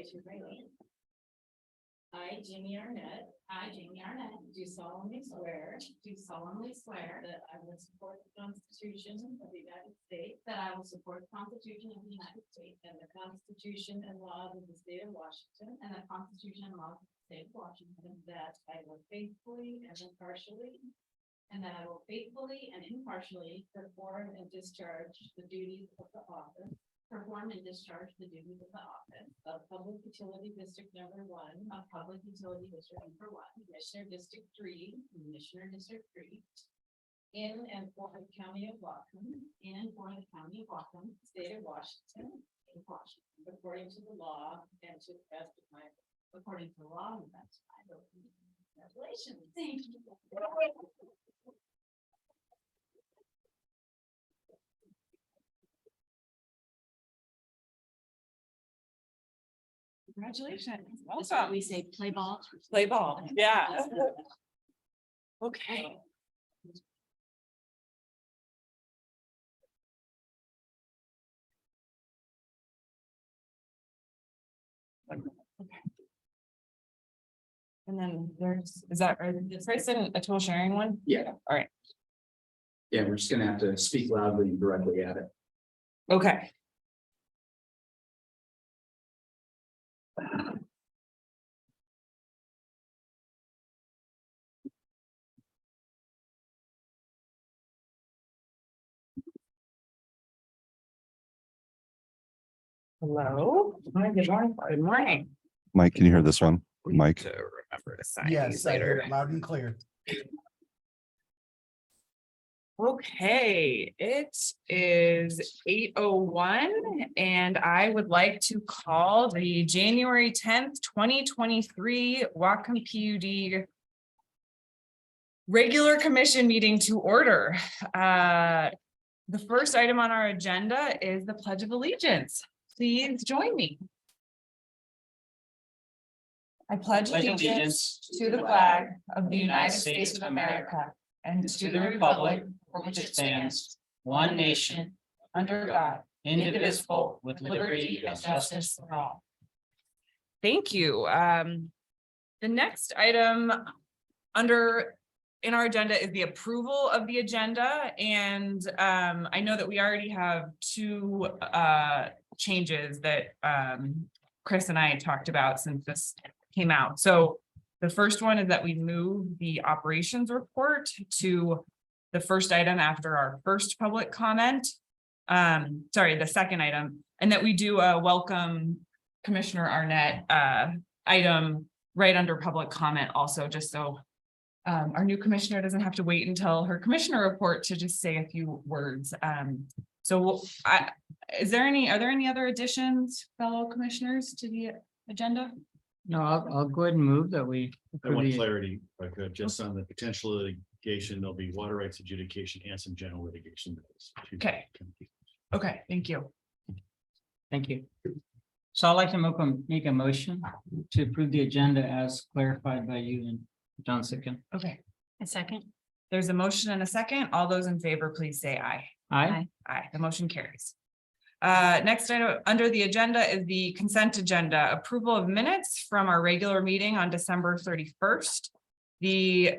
Raise your right hand. I, Jamie Arnett. Do solemnly swear. That I will support the Constitution of the United States. And the Constitution and laws of the state of Washington. That I will faithfully and impartially. Perform and discharge the duties of the office. Of Public Utility District Number 1. Commissioner District 3. In and for the County of Whatcom. State of Washington. According to the law and to the best of my. According to the law and that's my ability. Congratulations. Thank you. Congratulations. That's what we say, play ball. Play ball. Yeah. Okay. And then is that right? Is Kristen a tool sharing one? Yeah. All right. Yeah, we're just gonna have to speak loudly and directly at it. Okay. Hello. Hi, good morning. Good morning. Mike, can you hear this one? Mike, To remember to sign Yes, these I hear later. it loud and clear. Okay, it is 8:01 and I would like to call the January 10th, 2023 Whatcom PUD regular commission meeting to order. The first item on our agenda is the Pledge of Allegiance. Please join me. I pledge allegiance to the flag of the United States of America and to the republic for which it stands, one nation, under God, indivisible, with liberty and justice for all. Thank you. The next item in our agenda is the approval of the agenda. And I know that we already have two changes that Chris and I talked about since this came out. So the first one is that we move the operations report to the first item after our first public comment. The second item, and that we do a welcome Commissioner Arnett item right under public comment also, just so our new commissioner doesn't have to wait until her commissioner report to just say a few words. Are there any other additions, fellow commissioners, to the agenda? No, I'll go ahead and move that we. I want clarity, if I could, just on the potential litigation, there'll be water rights adjudication and some general litigation. Okay. Okay, thank you. Thank you. So I'd like to make a motion to approve the agenda as clarified by you and John Sitkin. Okay, A second. there's a motion and a second. All those in favor, please say aye. Aye. Aye, the motion carries. Next item under the agenda is the consent agenda, approval of minutes from our regular meeting on December 31st. The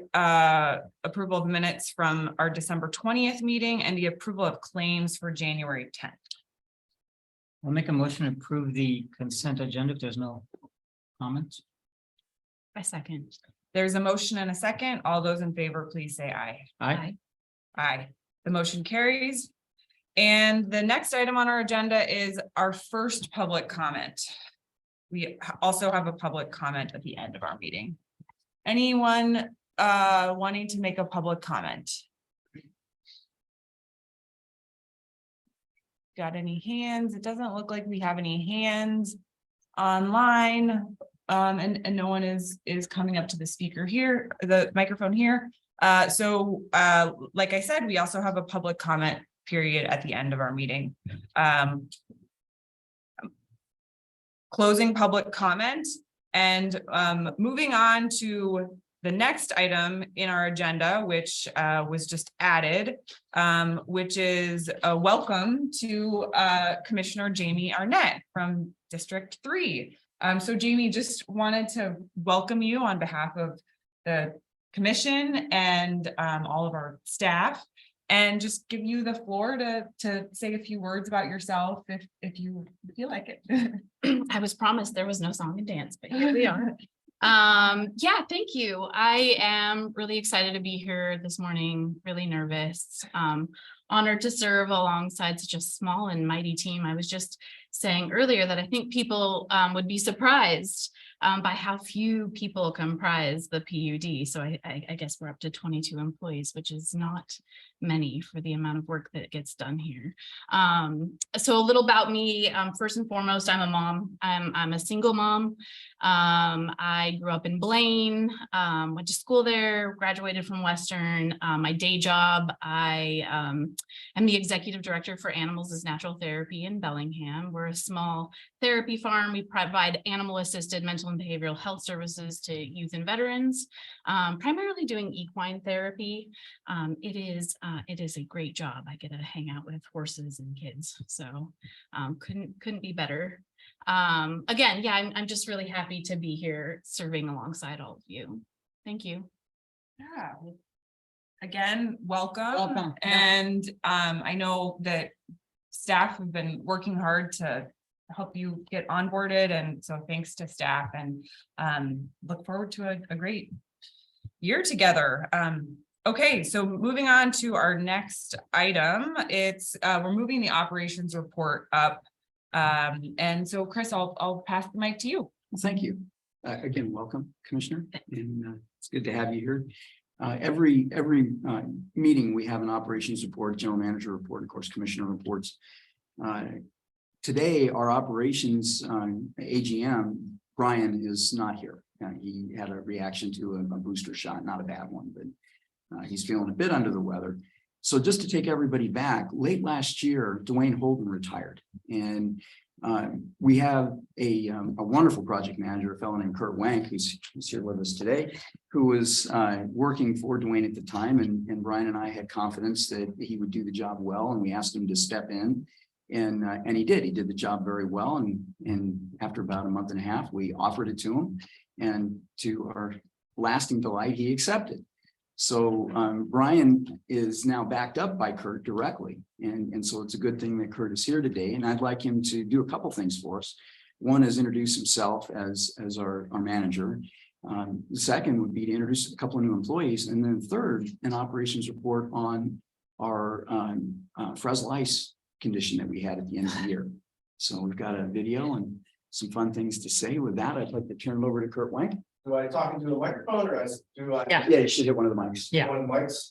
approval of minutes from our December 20th meeting and the approval of claims for January 10th. I'll make a motion to approve the consent agenda if there's no comments. A second. There's a motion and a second. All those in favor, please say aye. Aye. Aye. The motion carries. And the next item on our agenda is our first public comment. We also have a public comment at the end of our meeting. Anyone wanting to make a public comment? Got any hands? It doesn't look like we have any hands online. And no one is coming up to the speaker here, the microphone here. Like I said, we also have a public comment period at the end of our meeting. Closing public comment and moving on to the next item in our agenda, which was just added, which is a welcome to Commissioner Jamie Arnett from District 3. So Jamie, just wanted to welcome you on behalf of the commission and all of our staff. And just give you the floor to say a few words about yourself if you feel like it. I was promised there was no song and dance, but here we are. Yeah, thank you. I am really excited to be here this morning, really nervous. Honored to serve alongside such a small and mighty team. I was just saying earlier that I think people would be surprised by how few people comprise the PUD. So I guess we're up to 22 employees, which is not many for the amount of work that gets done here. So a little about me. First and foremost, I'm a mom. I'm a single mom. I grew up in Blaine, went to school there, graduated from Western. My day job, I am the executive director for Animals as Natural Therapy in Bellingham. We're a small therapy farm. We provide animal assisted mental and behavioral health services to youth and veterans, primarily doing equine therapy. It is a great job. I get to hang out with horses and kids, so couldn't be better. Again, yeah, I'm just really happy to be here serving alongside all of you. Thank you. Yeah. Again, welcome. Welcome. And I know that staff have been working hard to help you get onboarded, and so thanks to staff, and look forward to a great year together. Okay, so moving on to our next item, it's we're moving the operations report up. And so Chris, I'll pass the mic to you. Well, thank you. Again, welcome, Commissioner, and it's good to have you here. Every meeting, we have an operations report, general manager report, of course, commissioner reports. Today, our operations AGM, Brian, is not here. He had a reaction to a booster shot, not a bad one, but he's feeling a bit under the weather. So just to take everybody back, late last year, Dwayne Holden retired, and we have a wonderful project manager, a fellow named Kurt Wank, who's here with us today, who was working for Dwayne at the time, and Brian and I had confidence that he would do the job well, and we asked him to step in, and he did. He did the job very well, and after about a month and a half, we offered it to him, and to our lasting delight, he accepted. So Brian is now backed up by Kurt directly. And so it's a good thing that Kurt is here today. And I'd like him to do a couple things for us. One is introduce himself as our manager. The second would be to introduce a couple of new employees. And then third, an operations report on our Fresnel ice condition that we had at the end of the year. So we've got a video and some fun things to say. With that, I'd like to turn it over to Kurt Wank. Do I talk into a microphone or do I? Yeah. Yeah, you should hit one of the mics. Yeah. One of the mics.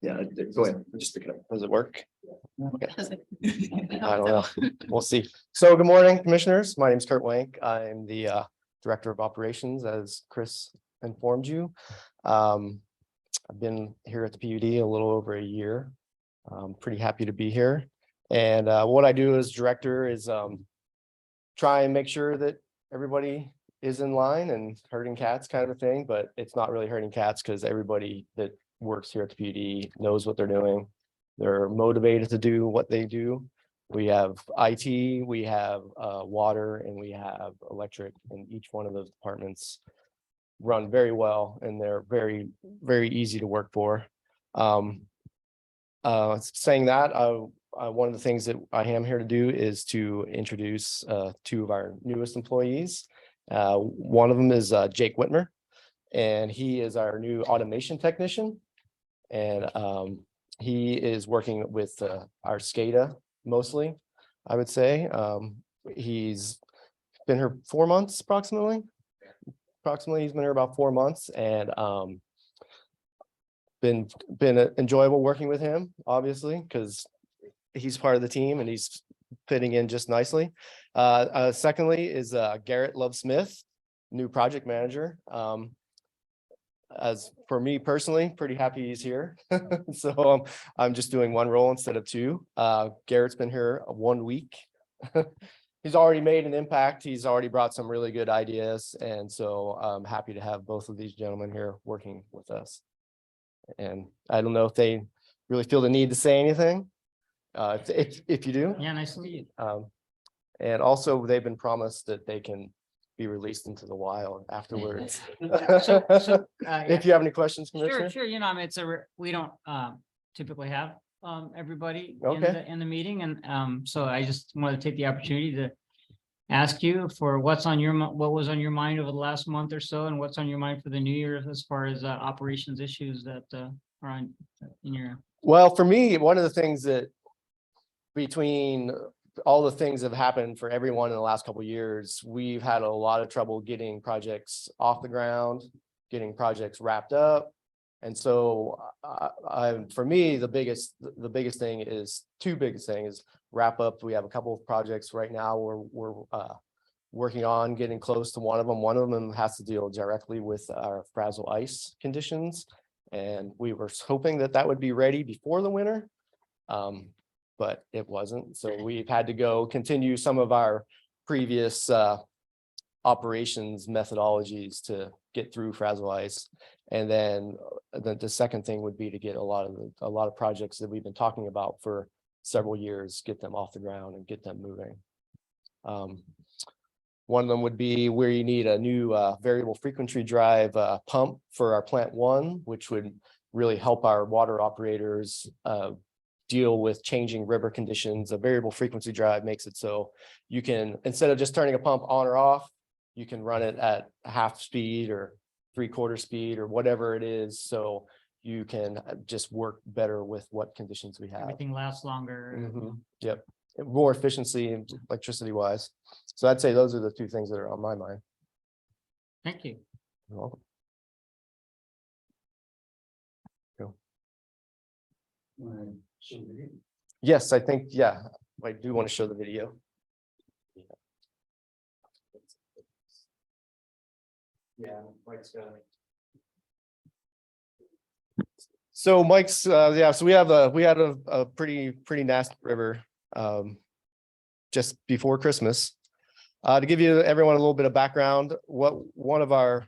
Yeah, go ahead. Just pick it up. Does it work? I I don't know. We'll see. So good morning, commissioners. My name is Kurt Wank. I'm the Director of Operations, as Chris informed you. I've been here at the PUD a little over a year. I'm pretty happy to be here. And what I do as director is try and make sure that everybody is in line and herding cats kind of a thing, but it's not really herding cats because everybody that works here at the PUD knows what they're doing. They're motivated to do what they do. We have IT, we have water, and we have electric, and each one of those departments run very well, and they're very, very easy to work for. Saying that, one of the things that I am here to do is to introduce two of our newest employees. One of them is Jake Whitmer, and he is our new automation technician. And he is working with our SCADA mostly, I would say. He's been here 4 months approximately. He's been here about 4 months, and been enjoyable working with him, obviously, because he's part of the team and he's fitting in just nicely. Secondly is Garrett Love Smith, new project manager. As for me personally, pretty happy he's here. So I'm just doing one role instead of two. Garrett's been here 1 week. He's already made an impact. He's already brought some really good ideas. And so I'm happy to have both of these gentlemen here working with us. And I don't know if they really feel the need to say anything. If you do. Yeah, nice to meet you. And also they've been promised that they can be released into the wild afterwards. If you have any questions, Sure, Commissioner? sure, you know, I mean, we don't typically have everybody in Okay. the meeting, and so I just want to take the opportunity to ask you for what's on your, what was on your mind over the last month or so, and what's on your mind for the new year as far as operations issues that are on in your. Well, for me, one of the things that between all the things that have happened for everyone in the last couple of years, we've had a lot of trouble getting projects off the ground, getting projects wrapped up. And so for me, the biggest thing is two biggest things wrap up. We have a couple of projects right now we're working on getting close to one of them. One of them has to deal directly with our fragile ice conditions. And we were hoping that would be ready before the winter. But it wasn't. So we've had to continue some of our previous operations methodologies to get through fragile ice. And then the second thing would be to get a lot of projects that we've been talking about for several years, get them off the ground and get them moving. One of them would be where you need a new variable frequency drive pump for our plant 1, which would really help our water operators deal with changing river conditions. A variable frequency drive makes it so you can, instead of just turning a pump on or off, you can run it at half speed or 3/4 speed or whatever it is. So you can just work better with what conditions we have. Everything lasts longer. Mhm. Yep. More efficiency and electricity wise. So I'd say those are the two things that are on my mind. Thank you. You're welcome. Yes, I think, yeah, I do want to show the video. Yeah, Mike's got it. So Mike's, yeah, so we had a pretty nasty river just before Christmas. To give everyone a little bit of background, one of our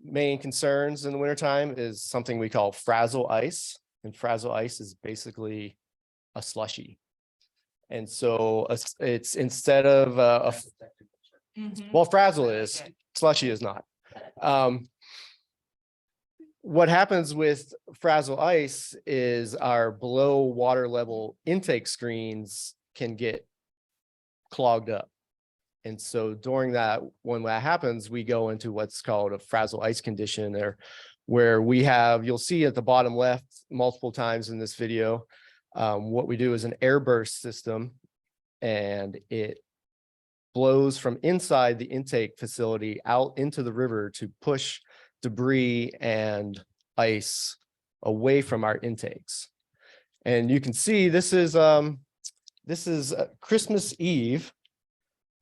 main concerns in the wintertime is something we call fragile ice. And fragile ice is basically a slushy. And so it's instead of well, fragile is, slushy is not. What happens with fragile ice is our below water level intake screens can get clogged up. And so during that, when that happens, we go into what's called a fragile ice condition there, where we have, you'll see at the bottom left multiple times in this video, what we do is an air burst system, and it blows from inside the intake facility out into the river to push debris and ice away from our intakes. And you can see this is Christmas Eve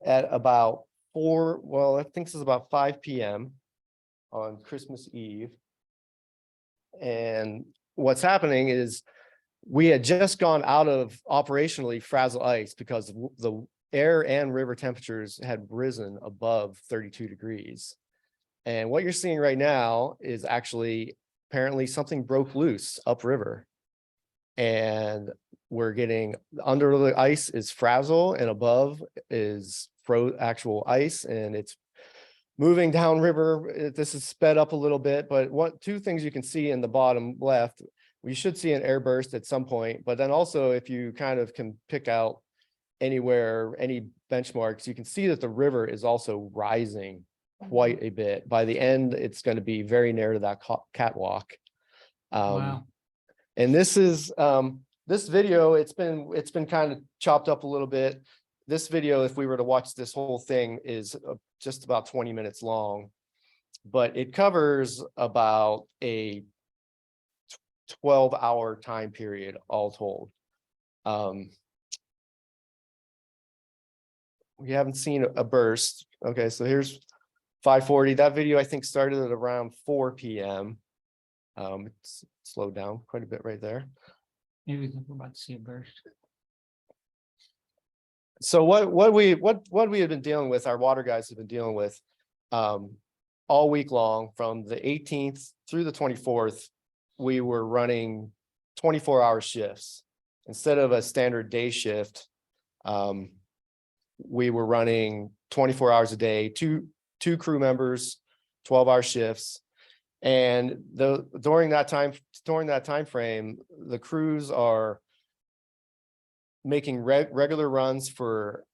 at about 5 p.m. on Christmas Eve. And what's happening is we had just gone out of operationally fragile ice because the air and river temperatures had risen above 32 degrees. And what you're seeing right now is actually apparently something broke loose upriver. And we're getting under the ice is fragile and above is actual ice, and it's moving downriver. This is sped up a little bit, but two things you can see in the bottom left, we should see an air burst at some point, but then also if you kind of can pick out anywhere, any benchmarks, you can see that the river is also rising quite a bit. By the end, it's going to be very near to that catwalk. Wow. And this is this video, it's been kind of chopped up a little bit. This video, if we were to watch this whole thing, is just about 20 minutes long, but it covers about a 12-hour time period all told. We haven't seen a burst. Okay, so here's 5:40. That video I think started at around 4 p.m. It's slowed down quite a bit right there. Maybe we're about to see a burst. So what we have been dealing with, our water guys have been dealing with all week long from the 18th through the 24th, we were running 24-hour shifts instead of a standard day shift. we were running 24 hours a day, two crew members, 12-hour shifts. And during that time frame, the crews are making regular runs for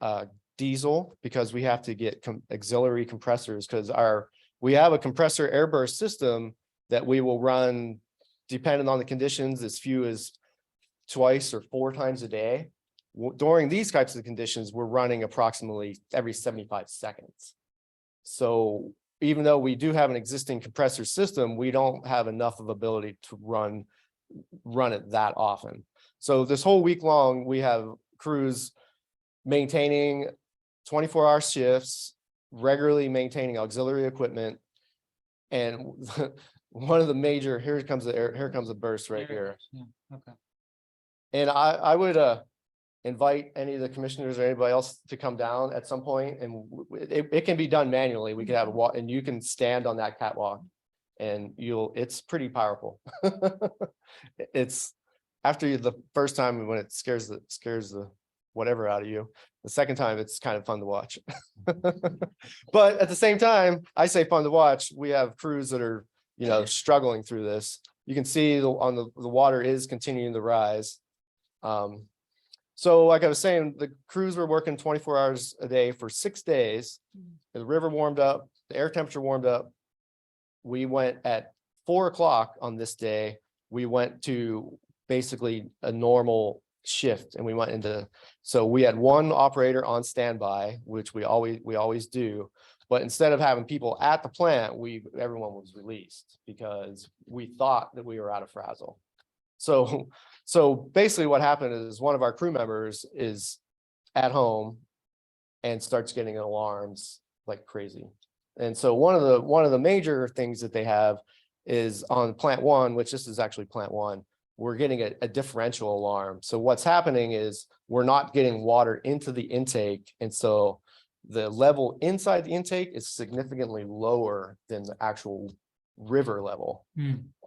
diesel, because we have to get auxiliary compressors, because we have a compressor airburst system that we will run, depending on the conditions, as few as twice or 4 times a day. During these types of conditions, we're running approximately every 75 seconds. So even though we do have an existing compressor system, we don't have enough of ability to run it that often. So this whole week long, we have crews maintaining 24-hour shifts, regularly maintaining auxiliary equipment. And one of the major, here comes the burst right here. Yeah, okay. And I would invite any of the commissioners or anybody else to come down at some point, and it can be done manually. We could have a walk, and you can stand on that catwalk, and it's pretty powerful. It's after the first time when it scares the whatever out of you. The second time, it's kind of fun to watch. But at the same time, I say fun to watch. We have crews that are, struggling through this. You can see the water is continuing to rise. So like I was saying, the crews were working 24 hours a day for 6 days. The river warmed up, the air temperature warmed up. We went at 4 o'clock on this day. We went to basically a normal shift, and we went into, so we had one operator on standby, which we always do. But instead of having people at the plant, everyone was released because we thought that we were out of frazzle. So basically what happened is one of our crew members is at home and starts getting alarms like crazy. And so one of the major things that they have is on plant 1, which this is actually plant 1, we're getting a differential alarm. So what's happening is we're not getting water into the intake. And so the level inside the intake is significantly lower than the actual river level.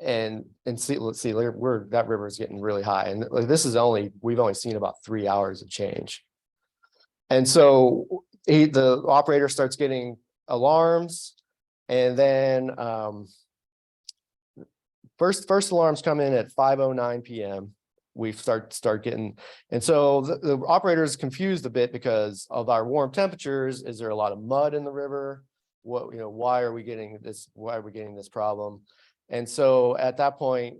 And see, let's see, that river is getting really high. And like, we've only seen about 3 hours of change. And so the operator starts getting alarms, and then first alarms come in at 5:09 p.m. We start getting, and so the operator is confused a bit because of our warm temperatures. Is there a lot of mud in the river? Why are we getting this problem? And so at that point,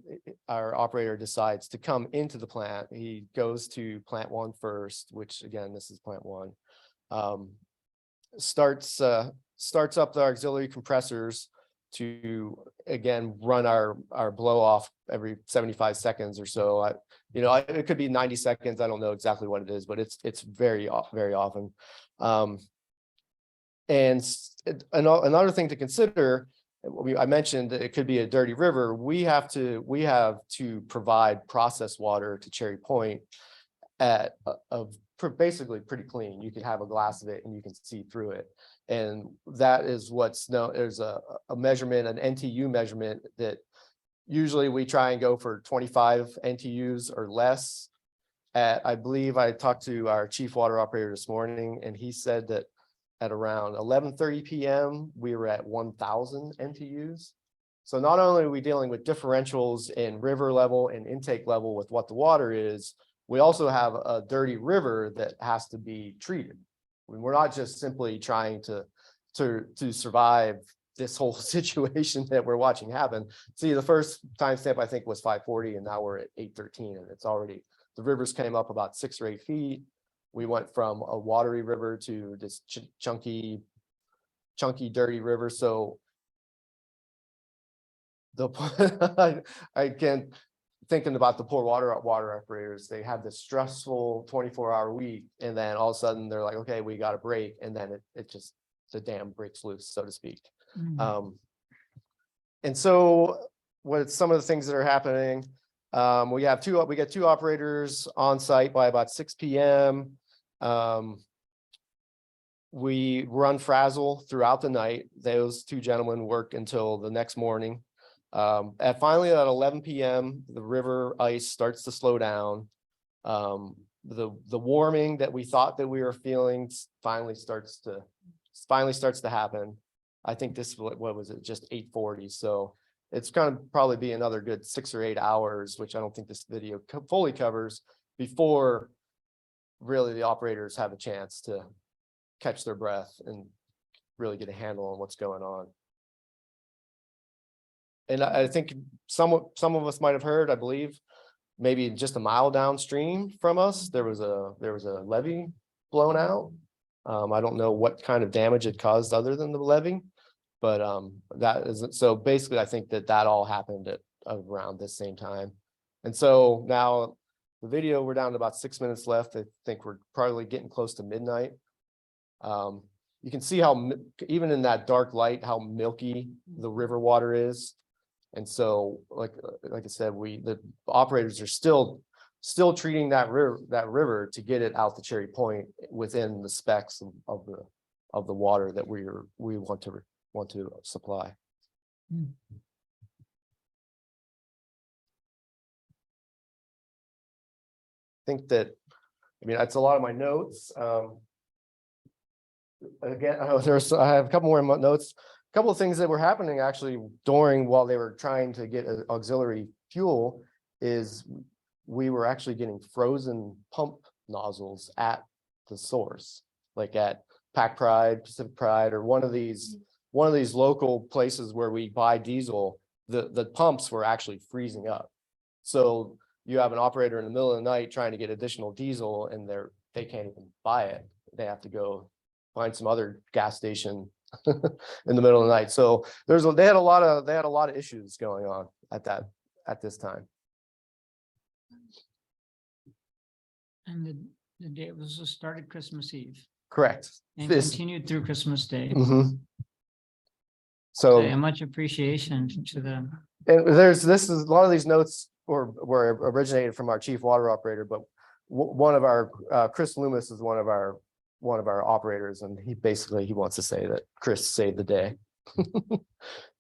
our operator decides to come into the plant. He goes to plant 1 first, which again, this is plant 1. Starts up the auxiliary compressors to again run our blow off every 75 seconds or so. It could be 90 seconds. I don't know exactly what it is, but it's very often. And another thing to consider, I mentioned that it could be a dirty river. We have to provide processed water to Cherry Point basically pretty clean. You can have a glass of it and you can see through it. And that is what's known. There's a measurement, an NTU measurement, that usually we try and go for 25 NTUs or less. I believe I talked to our chief water operator this morning, and he said that at around 11:30 p.m. we were at 1,000 NTUs. So not only are we dealing with differentials in river level and intake level with what the water is, we also have a dirty river that has to be treated. We're not just simply trying to survive this whole situation that we're watching happen. See, the first timestamp I think was 5:40, and now we're at 8:13, and it's already, the rivers came up about 6 or 8 feet. We went from a watery river to this chunky, dirty river. So I can't, thinking about the poor water operators, they have this stressful 24-hour week, and then all of a sudden they're like, okay, we got a break, and then the dam breaks loose, so to speak. And so what some of the things that are happening, we get 2 operators on site by about 6 p.m. We run frazzle throughout the night. Those 2 gentlemen work until the next morning. Finally at 11 p.m. the river ice starts to slow down. the warming that we thought that we were feeling finally starts to happen. I think this, what was it, just 8:40, so it's gonna probably be another good 6 or 8 hours, which I don't think this video fully covers, before really the operators have a chance to catch their breath and really get a handle on what's going on. And I think some of us might have heard, I believe, maybe just a mile downstream from us, there was a levee blown out. I don't know what kind of damage it caused other than the levee, but that isn't, so basically I think that all happened at around this same time. And so now the video, we're down to about 6 minutes left. I think we're probably getting close to midnight. You can see how even in that dark light, how milky the river water is. And so, like I said, the operators are still treating that river to get it out to Cherry Point within the specs of the water that we want to supply. I think that, I mean, that's a lot of my notes. Again, I have a couple more notes. A couple of things that were happening actually while they were trying to get auxiliary fuel is we were actually getting frozen pump nozzles at the source, like at Pac Pride, Pacific Pride, or one of these local places where we buy diesel. The pumps were actually freezing up. So you have an operator in the middle of the night trying to get additional diesel, and they can't even buy it. They have to go find some other gas station in the middle of the night. So they had a lot of issues going on at this time. And the day was started Christmas Eve Correct. and continued through Christmas Day. So a much appreciation to them. And a lot of these notes were originated from our chief water operator, but one of our Chris Loomis is one of our operators, and he wants to say that Chris saved the day.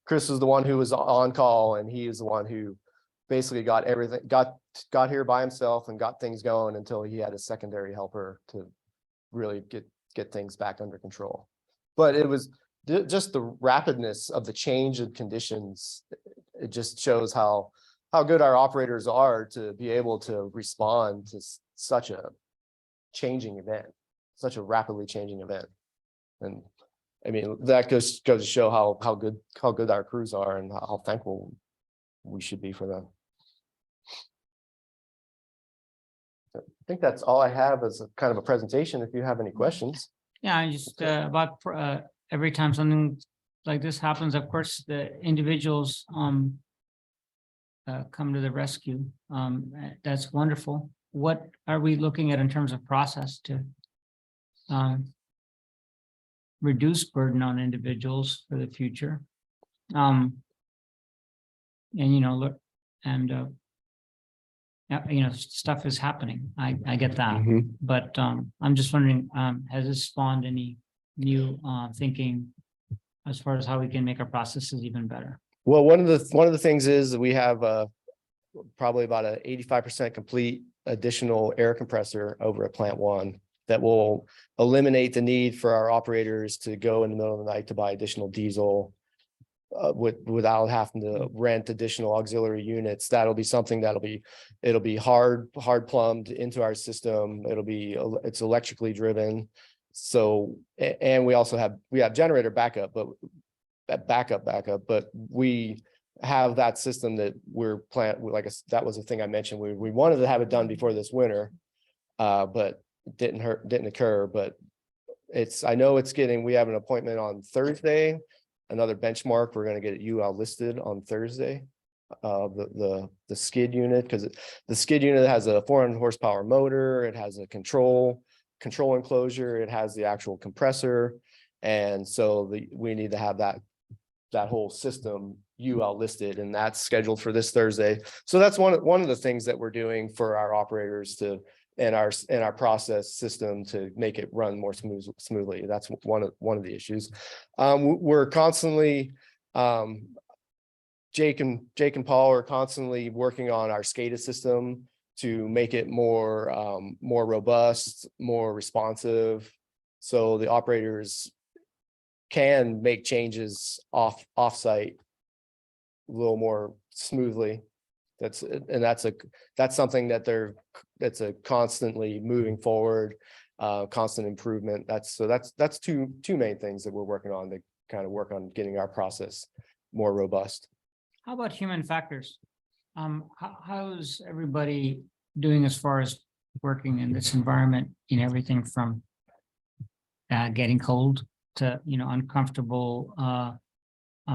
Chris is the one who was on call, and he is the one who basically got here by himself and got things going until he had a secondary helper to really get things back under control. But it was just the rapidness of the change in conditions. It just shows how good our operators are to be able to respond to such a changing event, such a rapidly changing event. And I mean, that goes to show how good our crews are and how thankful we should be for them. I think that's all I have as a kind of a presentation. If you have any questions. Yeah, I just about every time something like this happens, of course, the individuals come to the rescue. That's wonderful. What are we looking at in terms of process to reduce burden on individuals for the future? And look, and stuff is happening. I get that, but I'm just wondering, has this spawned any new thinking as far as how we can make our processes even better? Well, one of the things is that we have probably about a 85% complete additional air compressor over at Plant 1 that will eliminate the need for our operators to go in the middle of the night to buy additional diesel without having to rent additional auxiliary units. That'll be something it'll be hard plumbed into our system. It's electrically driven. So, and we also have generator backup, but we have that system that that was the thing I mentioned. We wanted to have it done before this winter, but didn't occur. But I know we have an appointment on Thursday, another benchmark. We're going to get UL listed on Thursday. The skid unit, because the skid unit has a 400 horsepower motor. It has a control enclosure. It has the actual compressor. And so we need to have that whole system UL listed, and that's scheduled for this Thursday. So that's one of the things that we're doing for our operators and our process system to make it run more smoothly. That's one of the issues. We're constantly Jake and Paul are constantly working on our SCADA system to make it more robust, more responsive. So the operators can make changes off-site a little more smoothly. That's something that that's a constantly moving forward, constant improvement. That's two main things that we're working on to kind of work on getting our process more robust. How about human factors? How's everybody doing as far as working in this environment, everything from getting cold to, uncomfortable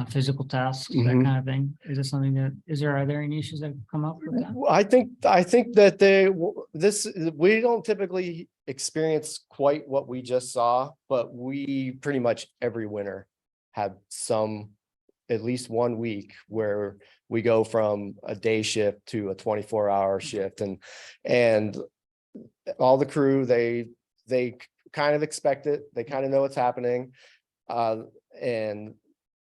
physical tasks, that Mhm. kind of thing? Is it something that, are there any issues that have come up with that? I think that we don't typically experience quite what we just saw, but we pretty much every winter have at least 1 week where we go from a day shift to a 24-hour shift, and all the crew, they kind of expect it. They kind of know what's happening. And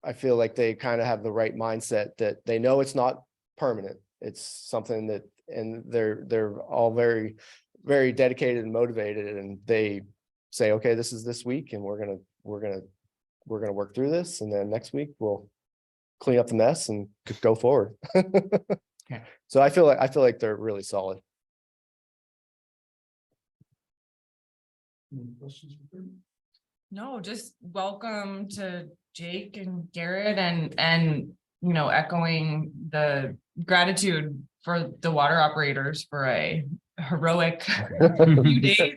I feel like they kind of have the right mindset that they know it's not permanent. It's something that, and they're all very, very dedicated and motivated, and they say, okay, this is this week, and we're gonna work through this, and then next week we'll clean up the mess and go forward. Okay. So I feel like they're really solid. Any questions for Kurt? No, just welcome to Jake and Garrett and echoing the gratitude for the water operators for a heroic few days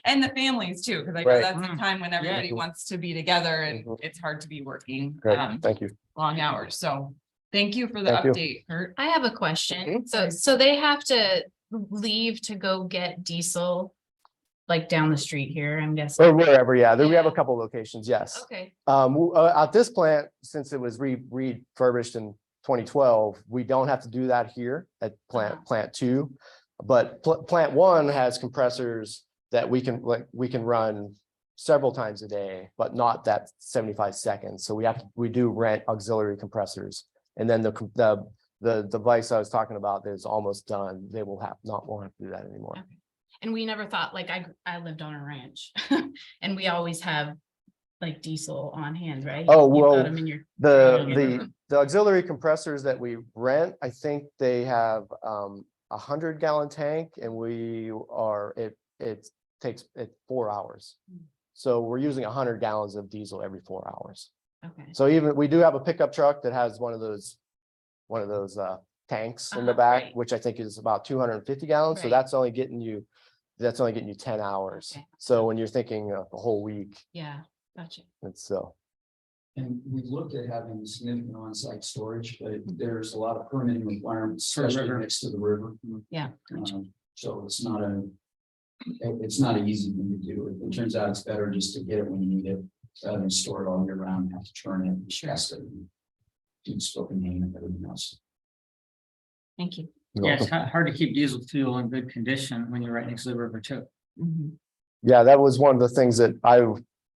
and the families too, because I know Right. that's a time when everybody Yeah. wants to be together and Mhm. it's hard to be working Great, thank you. long hours. So thank you for the Thank you. update, Kurt. I have a question. So they have to leave to go get diesel like down the street here, I'm guessing. Or wherever, yeah, we have a Yeah. couple locations, yes. Okay, At this plant, since it was refurbished in 2012, we don't have to do that here at plant 2. But plant 1 has compressors that we can run several times a day, but not that 75 seconds. So we do rent auxiliary compressors. And then the device I was talking about is almost done. They won't have to do that anymore. okay. And we never thought, like, I lived on a ranch and we always have like diesel on hand, right? Oh, You've got well, 'em in your- the auxiliary compressors that we rent, I think they have 100-gallon tank, and it takes 4 hours. So we're using 100 gallons of diesel every 4 hours. Okay, So even we do have a pickup truck that has one of those tanks in the back, right. which I think is about 250 gallons. So Right. that's only getting you 10 hours. Okay. So when you're thinking of a whole week, yeah, gotcha. it's so. And we looked at having significant on-site storage, but there's a lot of permitting requirements, especially next to the river. Yeah. So it's not an easy thing to do. It turns out it's better just to get it when you need it, rather than store it all year round, have to churn it, test it, and do spoken name and everything else. Thank you. Yeah, it's hard to keep diesel fuel in good condition when you're right next to the river too. Mhm. Yeah, that was one of the things that I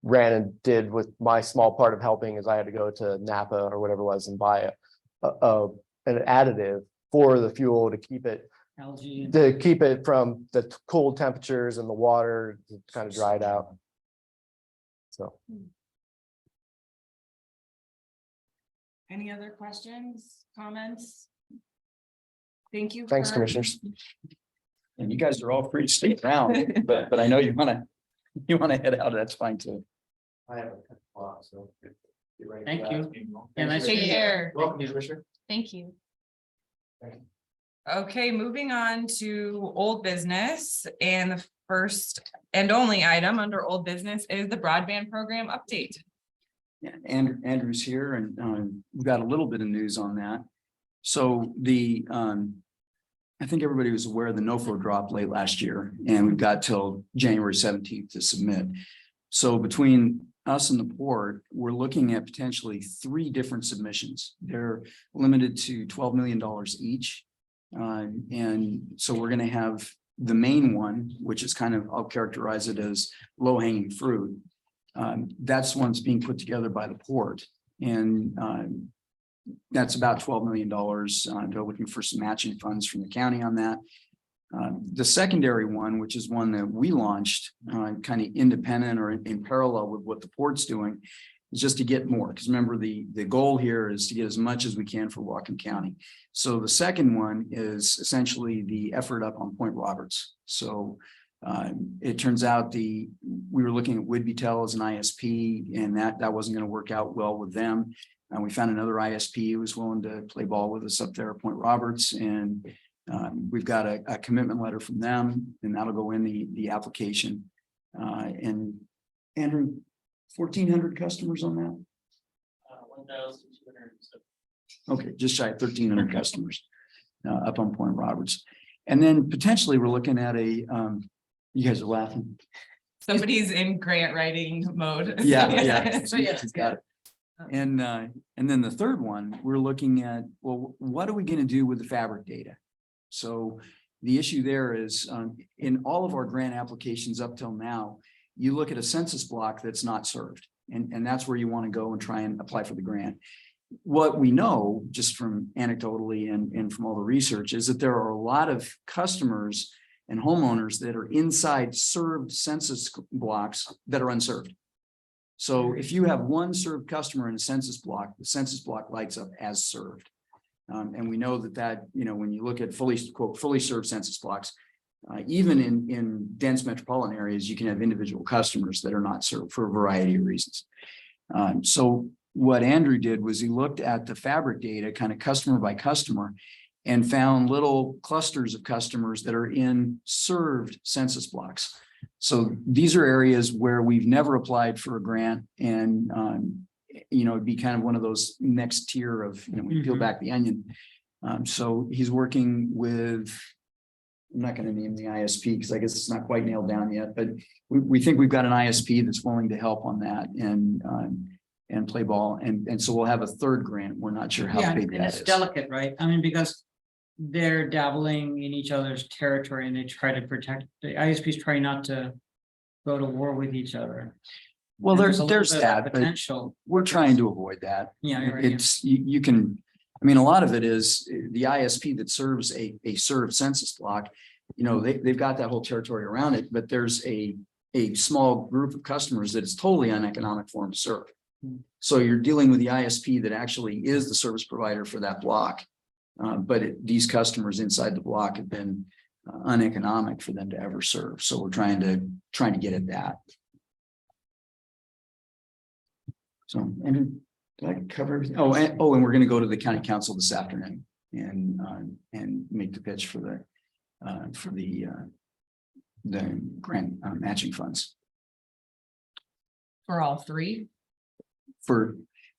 ran and did with my small part of helping, is I had to go to Napa or whatever it was and buy an additive for the fuel to keep it Algae. from the cold temperatures and the water to kind of dried out. So. Any other questions, comments? Thank you. Thanks, for- commissioners. And you guys are all free to stay around, but I know you wanna head out, that's fine too. I have a clock, so. get ready for Thank that. you. Yeah, nice to Take meet you. care. Welcome, Commissioner. Thank you. Okay, moving on to old business, and the first and only item under old business is the broadband program update. Yeah, Andrew's here, and we've got a little bit of news on that. So I think everybody was aware of the no-flow drop late last year, and we've got till January 17th to submit. So between us and the board, we're looking at potentially 3 different submissions. They're limited to $12 million each. And so we're going to have the main one, which is kind of, I'll characterize it as low-hanging fruit. That's one that's being put together by the port, and that's about $12 million. They're looking for some matching funds from the county on that. The secondary one, which is one that we launched, kind of independent or in parallel with what the port's doing, is just to get more. Because remember, the goal here is to get as much as we can for Whatcom County. So the second one is essentially the effort up on Point Roberts. So it turns out we were looking at Whidbey as an ISP, and that wasn't going to work out well with them. And we found another ISP who was willing to play ball with us up there at Point Roberts, and we've got a commitment letter from them, and that'll go in the application. And Andrew, 1,400 customers on that? 1,200. Okay, just shy of 1,300 customers up on Point Roberts. And then potentially we're looking at you guys are laughing. Somebody's in grant writing mode. Yeah. So yeah. She's got it. And then the third one, we're looking at, well, what are we going to do with the fabric data? So the issue there is in all of our grant applications up till now, you look at a census block that's not served, and that's where you want to go and try and apply for the grant. What we know, just from anecdotally and from all the research, is that there are a lot of customers and homeowners that are inside served census blocks that are unserved. So if you have one served customer in a census block, the census block lights up as served. And we know that, when you look at fully served census blocks, even in dense metropolitan areas, you can have individual customers that are not served for a variety of reasons. So what Andrew did was he looked at the fabric data kind of customer by customer and found little clusters of customers that are in served census blocks. So these are areas where we've never applied for a grant, and it'd be kind of one of those next tier of, we peel back the onion. So he's working with, I'm not going to name the ISP because I guess it's not quite nailed down yet, but we think we've got an ISP that's willing to help on that and play ball. And so we'll have a third grant. We're not sure how big And that it's is. delicate, right? I mean, because they're dabbling in each other's territory and they try to protect, the ISPs try not to go to war with each other. Well, And there's a little bit of that, but potential. we're trying to avoid that. Yeah, you're right, yeah. It's, you can, I mean, a lot of it is the ISP that serves a served census block, they've got that whole territory around it, but there's a small group of customers that it's totally uneconomic for them to serve. So you're dealing with the ISP that actually is the service provider for that block. But these customers inside the block have been uneconomic for them to ever serve. So we're trying to get at that. So, and did I cover everything? And we're going to go to the county council this afternoon and make the pitch for the grant matching funds. For all three?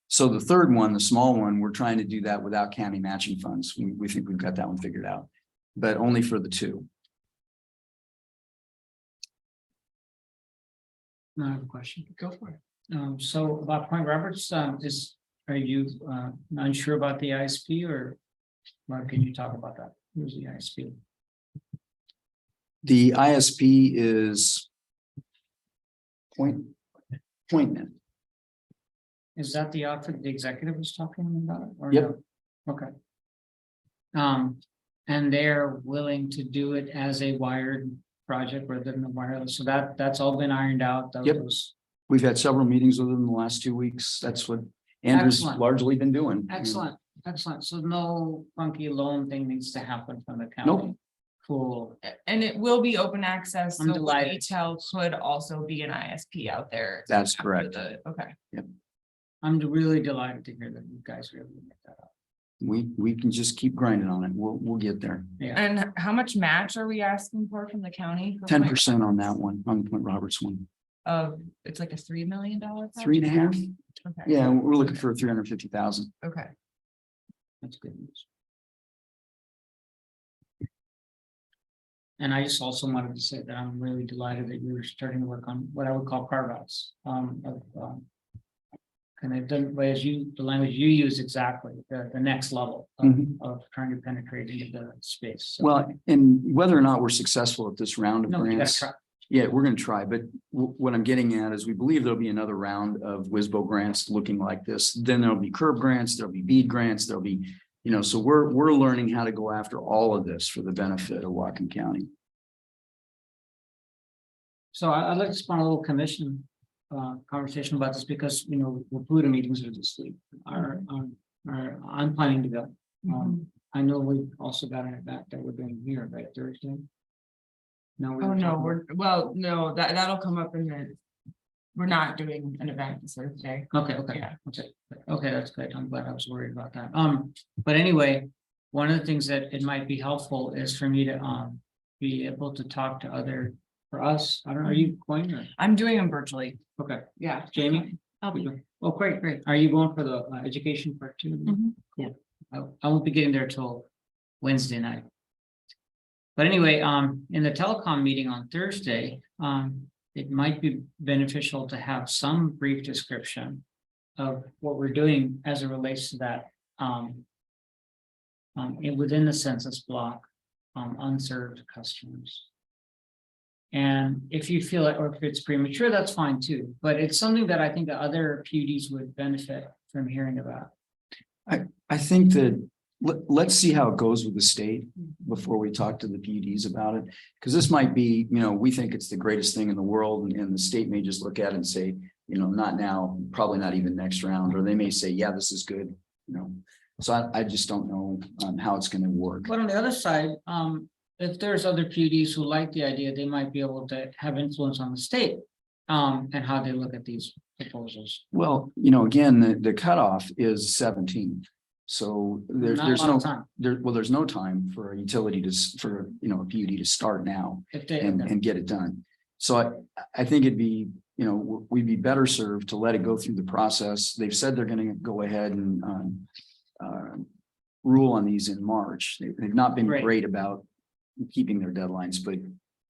So the third one, the small one, we're trying to do that without county matching funds. We think we've got that one figured out, but only for the two. I have a question. Go for it. So about Point Roberts, are you unsure about the ISP or can you talk about that? Who's the ISP? The ISP is Pointman. Is that the outfit the executive was talking about? Or Yep. no? Okay. And they're willing to do it as a wired project rather than a wireless. So that's all been ironed out. Yep. We've had several meetings with them in the last 2 weeks. That's what Andrew's Excellent. largely been doing. Excellent, excellent. So no funky loan thing needs to happen from the county. Nope. Cool. And it will be open access. I'm So delighted. retail could also be an ISP out there. That's after correct. Okay. I'm really delighted to hear that you guys really make that up. We can just keep grinding on it. We'll get there. And how much match are we asking for from the county? for Point 10% on that one, on the Point Roberts one. It's like a $3 million. project? 3.5. Okay. Yeah, we're looking for 350,000. Okay. That's good news. And I just also wanted to say that I'm really delighted that you're starting to work on what I would call carve outs. And I've done, the language you use exactly, the next level of trying to penetrate into the space. So- Well, and whether or not we're successful at this round of No, you gotta grants, try. yeah, we're going to try. But what I'm getting at is we believe there'll be another round of WISBO grants looking like this. Then there'll be curb grants, there'll be bead grants, there'll be, So we're learning how to go after all of this for the benefit of Whatcom County. So I'd like to spawn a little commission conversation about this because, the PUD meetings are this week. I'm planning to go. I know we've also got an event that we're doing here, right, Thursday? No. Oh, no, no, that'll come up we're not doing an event this Thursday. Okay, that's good. I'm glad I was worried about that. But anyway, one of the things that it might be helpful is for me to be able to talk to for us. I don't know, are you going or? I'm doing them virtually. Okay, Yeah. Jamie? I'll be. Oh, great. Are you going for the education part too? Cool. I won't be getting there till Wednesday night. But anyway, in the telecom meeting on Thursday, it might be beneficial to have some brief description of what we're doing as it relates to that. Within the census block, unserved customers. And if you feel it, or if it's premature, that's fine too, but it's something that I think that other PUDs would benefit from hearing about. I think that let's see how it goes with the state before we talk to the PUDs about it. Because this might be, we think it's the greatest thing in the world, and the state may just look at it and say, not now, probably not even next round, or they may say, yeah, this is good, So I just don't know how it's going to work. But on the other side, if there's other PUDs who like the idea, they might be able to have influence on the state and how they look at these proposals. Well, again, the cutoff is 17. So there's no time. There's no time for a utility for a PUD to start now If they, and get it done. So I think it'd be, we'd be better served to let it go through the process. They've said they're going to go ahead and rule on these in March. They've not been great about keeping their deadlines, but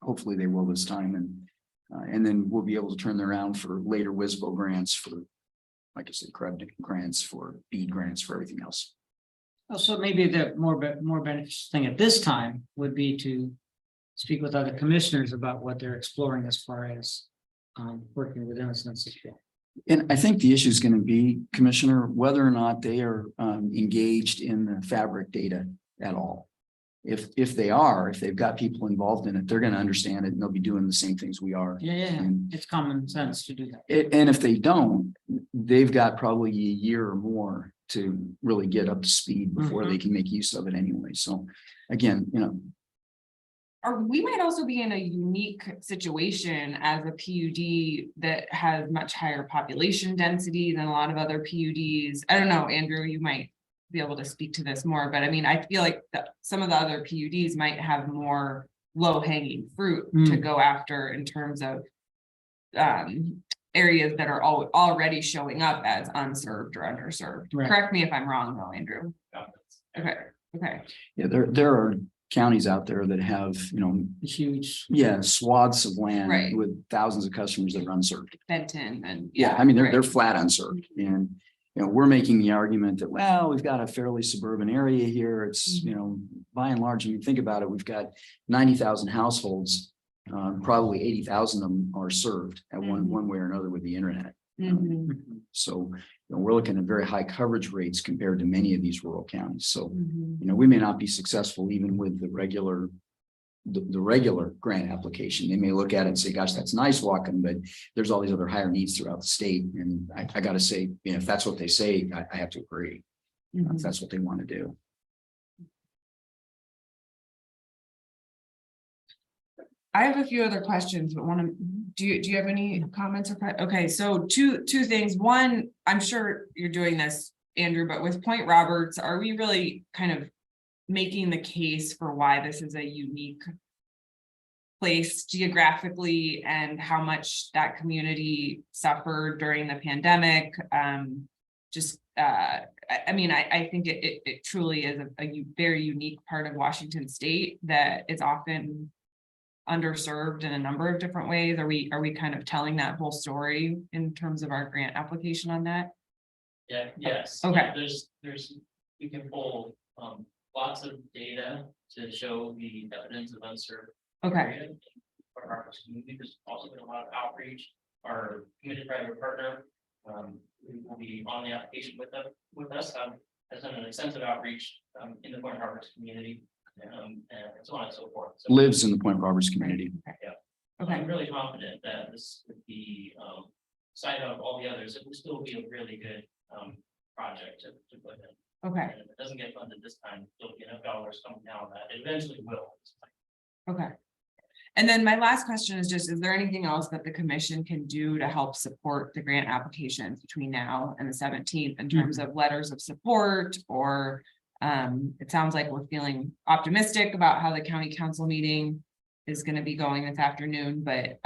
hopefully they will this time. And then we'll be able to turn around for later WISBO grants for, like I said, CRED grants, for BEAD grants, for everything else. so maybe the more beneficial thing at this time would be to speak with other commissioners about what they're exploring as far as working within a census bill. And I think the issue is going to be, Commissioner, whether or not they are engaged in the fabric data at all. If they are, if they've got people involved in it, they're going to understand it and they'll be doing the same things we are. Yeah. And It's common sense to do that. And if they don't, they've got probably a year or more to really get up to speed before they can make use of it anyway. So again, Or we might also be in a unique situation as a PUD that has much higher population density than a lot of other PUDs. I don't know, Andrew, you might be able to speak to this more, but I mean, I feel like some of the other PUDs might have more low-hanging fruit to go after in terms of areas that are already showing up as unserved or underserved. Right. Correct me if I'm wrong though, Andrew. Okay. yeah, there are counties out there that have, Huge. swaths of land Right. with thousands of customers that are unserved. Benton and I mean, they're right. flat unserved, and we're making the argument that, well, we've got a fairly suburban area here. It's by and large, when you think about it, we've got 90,000 households. Probably 80,000 of them are served at one way or another with the internet. So we're looking at very high coverage rates compared to many of these rural counties. So we may not be successful even with the regular grant application. They may look at it and say, gosh, that's nice, Whatcom, but there's all these other higher needs throughout the state. And I got to say, if that's what they say, I have to agree. If that's what they want to do. I have a few other questions, but do you have any comments or okay, so two things. One, I'm sure you're doing this, Andrew, but with Point Roberts, are we really kind of making the case for why this is a unique place geographically and how much that community suffered during the pandemic? I mean, I think it truly is a very unique part of Washington state that is often underserved in a number of different ways. Are we kind of telling that whole story in terms of our grant application on that? Yeah, yes. Okay. We can pull lots of data to show the evidence of unserved. Okay. area. For our community, there's also been a lot of outreach. Our community private partner, we will be on the application with us. has done an extensive outreach in the Point Roberts community, and so on and so forth. So Lives in the Point Roberts community. Okay, I'm really confident that this would be, side of all the others, it will still be a really good project to put in. okay, And if it doesn't get funded this time, there'll be enough dollars coming down that it eventually will. okay. And then my last question is just, is there anything else that the commission can do to help support the grant applications between now and the 17th in terms of letters of support or it sounds like we're feeling optimistic about how the county council meeting is going to be going this afternoon, but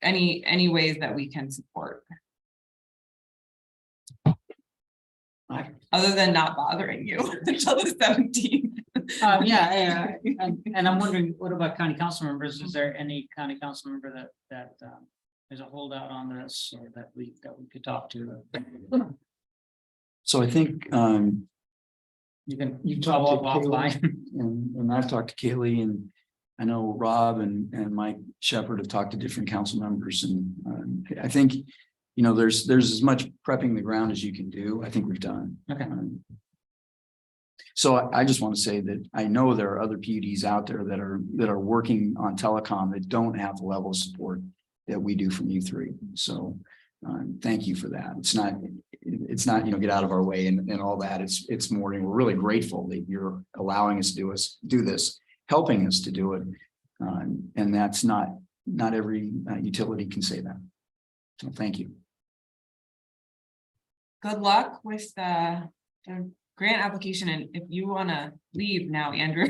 any ways that we can support? Other than not bothering you until the 17th. Yeah, and I'm wondering, what about county council members? Is there any county council member that is a holdout on this or that we could talk to? So I think You can you follow talked up to offline. Kaylee and I've talked to Kaylee and I know Rob and Mike Shepherd have talked to different council members and I think, you know, there's as much prepping the ground as you can do. I think we've done. Okay. So I just want to say that I know there are other PUDs out there that are working on telecom that don't have the level of support that we do from U3. So thank you for that. It's not, you know, get out of our way and all that. It's more, we're really grateful that you're allowing us to do this, helping us to do it. And that's not every utility can say that. So thank you. Good luck with the grant application, and if you want to leave now, Andrew.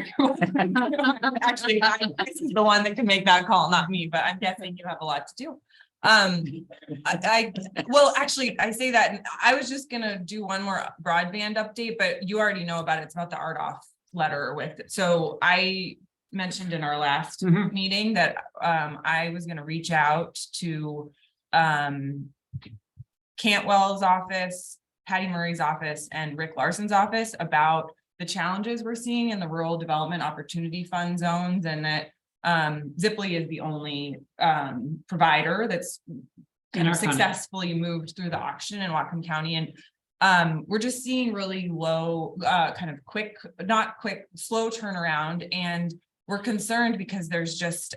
Actually, this is the one that can make that call, not me, but I'm guessing you have a lot to do. Well, actually, I say that, and I was just gonna do one more broadband update, but you already know about it. It's about the RDOF letter with it. So I mentioned in our last meeting that I was gonna reach out to Cantwell's office, Patty Murray's office, and Rick Larson's office about the challenges we're seeing in the rural development opportunity fund zones, and that Zipley is the only provider that's kind of successfully moved through the auction in Whatcom County. And we're just seeing really low, kind of quick, not quick, slow turnaround. And we're concerned because there's just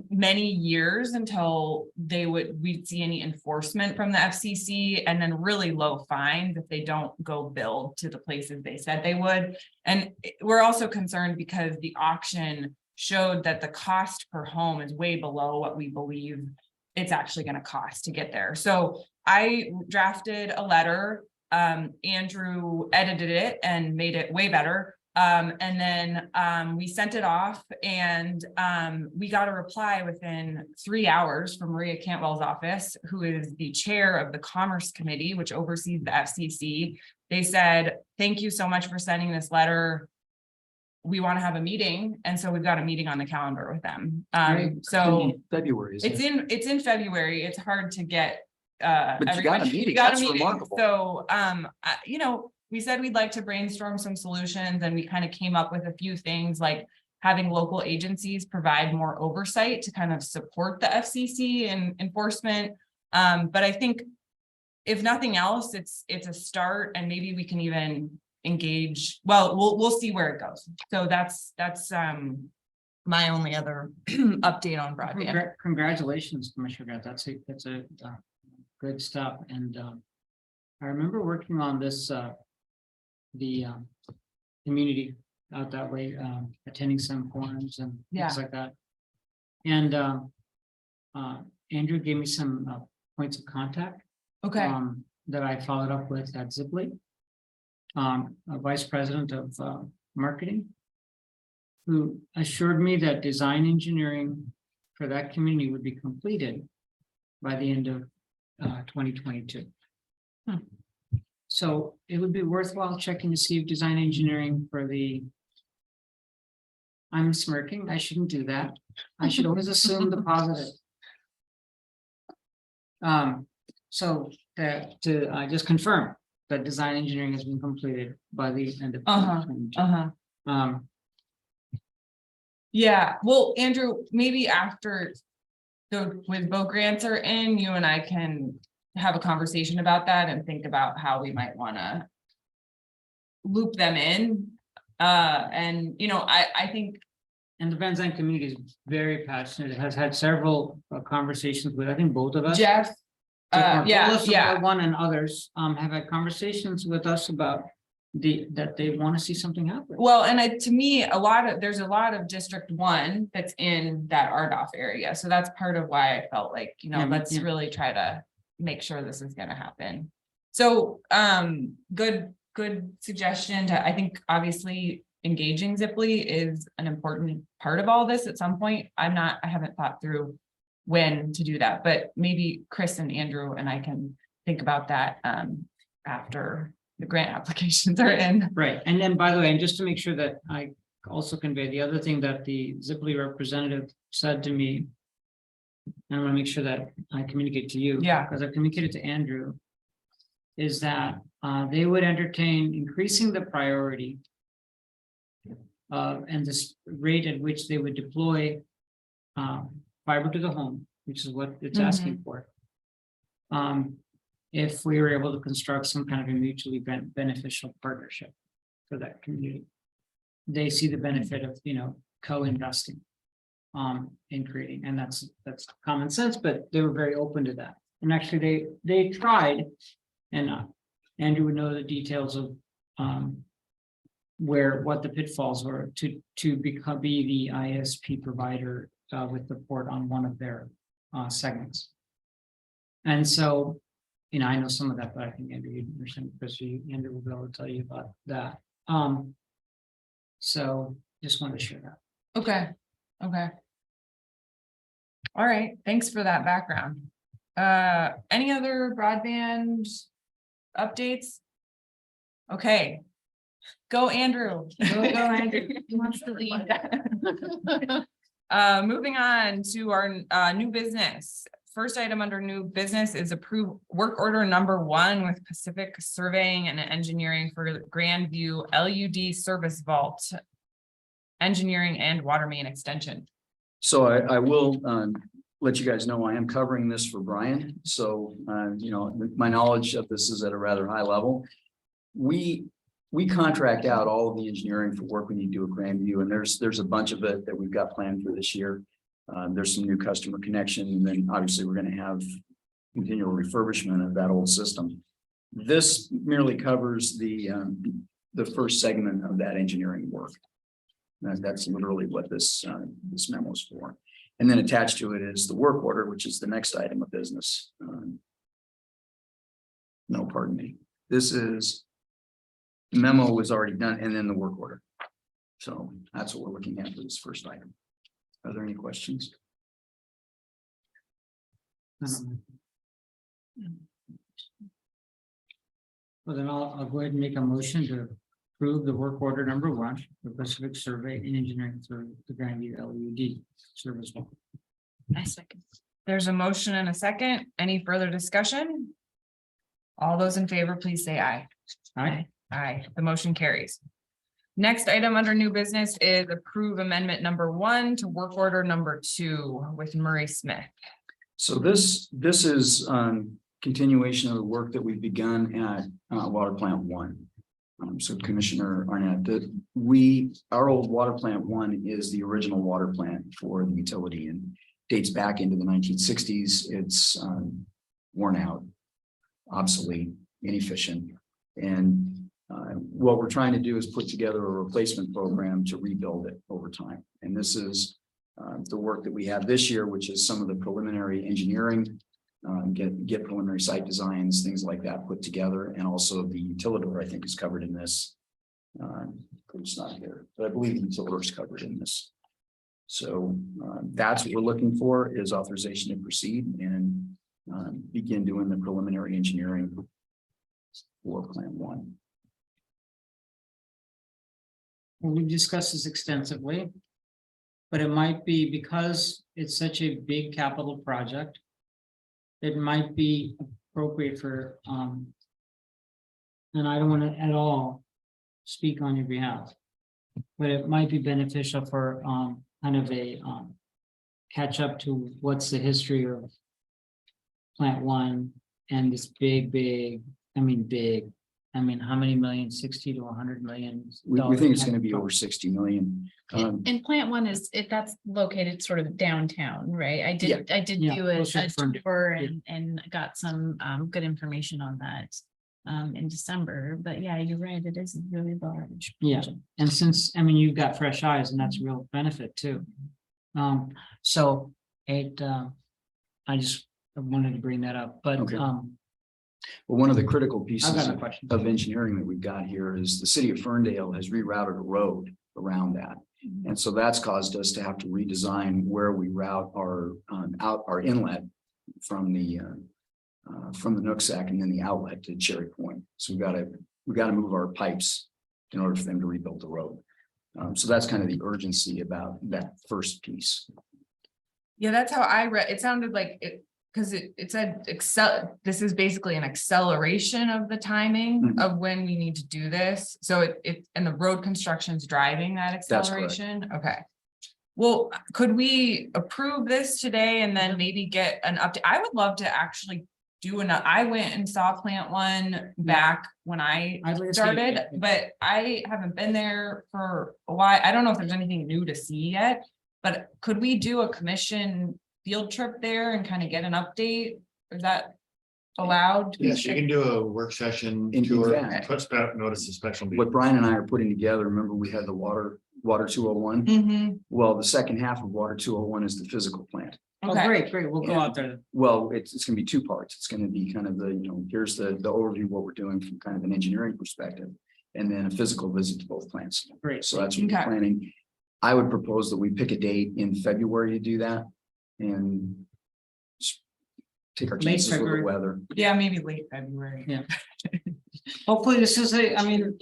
many years until we'd see any enforcement from the FCC, and then really low fines if they don't go build to the places they said they would. And we're also concerned because the auction showed that the cost per home is way below what we believe it's actually going to cost to get there. So I drafted a letter, Andrew edited it and made it way better. And then we sent it off, and we got a reply within 3 hours from Maria Cantwell's office, who is the chair of the Commerce Committee, which oversees the FCC. They said, thank you so much for sending this letter. We want to have a meeting. And so we've got a meeting on the calendar with them. So February. it's in February. It's hard to get But you got a meeting. That's remarkable. So you know, we said we'd like to brainstorm some solutions, and we kind of came up with a few things like having local agencies provide more oversight to kind of support the FCC and enforcement. But I think if nothing else, it's a start, and maybe we can even engage. Well, we'll see where it goes. So that's my only other update on broadband. Congratulations, Commissioner Grant. That's a good stuff. And I remember working on this the community out that way, attending some forums and things like that. And Andrew gave me some points of contact. Okay. That I followed up with at Zipley, a vice president of marketing, who assured me that design engineering for that community would be completed by the end of 2022. So it would be worthwhile checking to see if design engineering for I'm smirking, I shouldn't do that. I should always assume the positive. So that to just confirm that design engineering has been completed by the end of 2022. Yeah, well, Andrew, maybe after when both grants are in, you and I can have a conversation about that and think about how we might wanna loop them in. And, you know, I think, And the Van Zandt community is very passionate. It has had several conversations with, I think, both of us. Jeff, yeah. One and others have had conversations with us about that they want to see something happen. Well, and to me, there's a lot of District 1 that's in that RDOF area, so that's part of why I felt like, you know, Yeah, let's really try to make sure this is gonna happen. So, good suggestion I think obviously engaging Ziply is an important part of all this at some point. I haven't thought through when to do that, but maybe Chris and Andrew and I can think about that, after the grant applications are in. Right, and then by the way, and just to make sure that I also convey the other thing that the Ziply representative said to me. And I want to make sure that I communicate to you. Yeah. Because I communicated to Andrew. Is that they would entertain increasing the priority. And this rate at which they would deploy. Fiber to the home, which is what it's asking for. If we were able to construct some kind of a mutually beneficial partnership for that community. They see the benefit of, you know, co-investing. In creating, and that's common sense, but they were very open to that. And actually they tried, and Andrew would know the details of what the pitfalls were to be the ISP provider with the port on one of their segments. And so, you know, I know some of that, but I think Andrew, you understand, Chris, Andrew will be able to tell you about that. So just wanted to share that. Okay. All right, thanks for that background. Any other broadband updates? Okay. Go Andrew. Go Andrew. He wants to leave. Moving on to our new business. First item under new business is approve work order number 1 with Pacific Surveying and Engineering for Grandview LUD Service Vault. Engineering and water main extension. So I will let you guys know I am covering this for Brian. So, you know, my knowledge of this is at a rather high level. We contract out all of the engineering for work we need to do at Grandview, and there's a bunch of it that we've got planned for this year. There's some new customer connection, and then obviously we're going to have continual refurbishment of that old system. This merely covers the first segment of that engineering work. That's literally what this memo is for. And then attached to it is the work order, which is the next item of business. No, pardon me. This is the memo was already done, and then the work order. So that's what we're looking at for this first item. Are there any questions? Well, then I'll go ahead and make a motion to approve the work order number 1 for Pacific Survey and Engineering through the Grandview LUD service. I second. There's a motion and a second. Any further discussion? All those in favor, please say aye. Aye. Aye, the motion carries. Next item under new business is approve amendment number 1 to work order number 2 with Murray Smith. So this is continuation of the work that we've begun at Water Plant 1. So Commissioner Arnett, our old Water Plant 1 is the original water plant for the utility and dates back into the 1960s. It's worn out, obsolete, inefficient, and what we're trying to do is put together a replacement program to rebuild it over time. And this is the work that we have this year, which is some of the preliminary engineering, get preliminary site designs, things like that put together. And also the utility, I think, is covered in this. It's not here, but I believe the utility is covered in this. So that's what we're looking for, is authorization to proceed and begin doing the preliminary engineering for Plant 1. Well, we've discussed this extensively, but it might be because it's such a big capital project. It might be appropriate for, and I don't want to at all speak on your behalf, but it might be beneficial for kind of a catch up to what's the history of Plant 1 and this big, I mean, big, I mean, how many million, 60 to 100 million? We think it's gonna be over 60 million. And plant one that's located sort of downtown, right? I Yeah. did Yeah, do a closer to Ferndale. tour Yeah. and got some good information on that in December, but yeah, you're right, it is really large. Yeah. project. And since, I mean, you've got fresh eyes and that's a real benefit too. So I just wanted to bring that up, but, Okay. Well, one of the critical I've pieces got a question. of engineering that we've got here is the city of Ferndale has rerouted a road around that. And so that's caused us to have to redesign where we route our our inlet from the Nooksack and then the outlet to Cherry Point. So we've got to move our pipes in order for them to rebuild the road. So that's kind of the urgency about that first piece. Yeah, that's how I read, it sounded like it, because it said this is basically an acceleration of the timing Mhm. of when we need to do this. So and the road construction's driving that That's correct. acceleration, okay. Well, could we approve this today and then maybe get an update? I would love to actually I went and saw plant one back when I I'd like to see it, started, yeah. but I haven't been there for a while. I don't know if there's anything new to see yet. But could we do a commission field trip there and kind of get an update? Is that allowed? Yes, you can do a work session In tour, fact, notice a special meeting. What Brian and I are putting together, remember we had the water 201? Mhm. Well, the second half of water 201 is the physical plant. Oh, Okay. great, we'll go out there. Well, it's gonna be two parts. It's gonna be kind of here's the overview of what we're doing from kind of an engineering perspective. And then a physical visit to both plants. Great. So that's what we're Okay. planning. I would propose that we pick a date in February to do that and just take our Late chances with the February. weather. Yeah, maybe late February. Yeah. Hopefully this is I mean,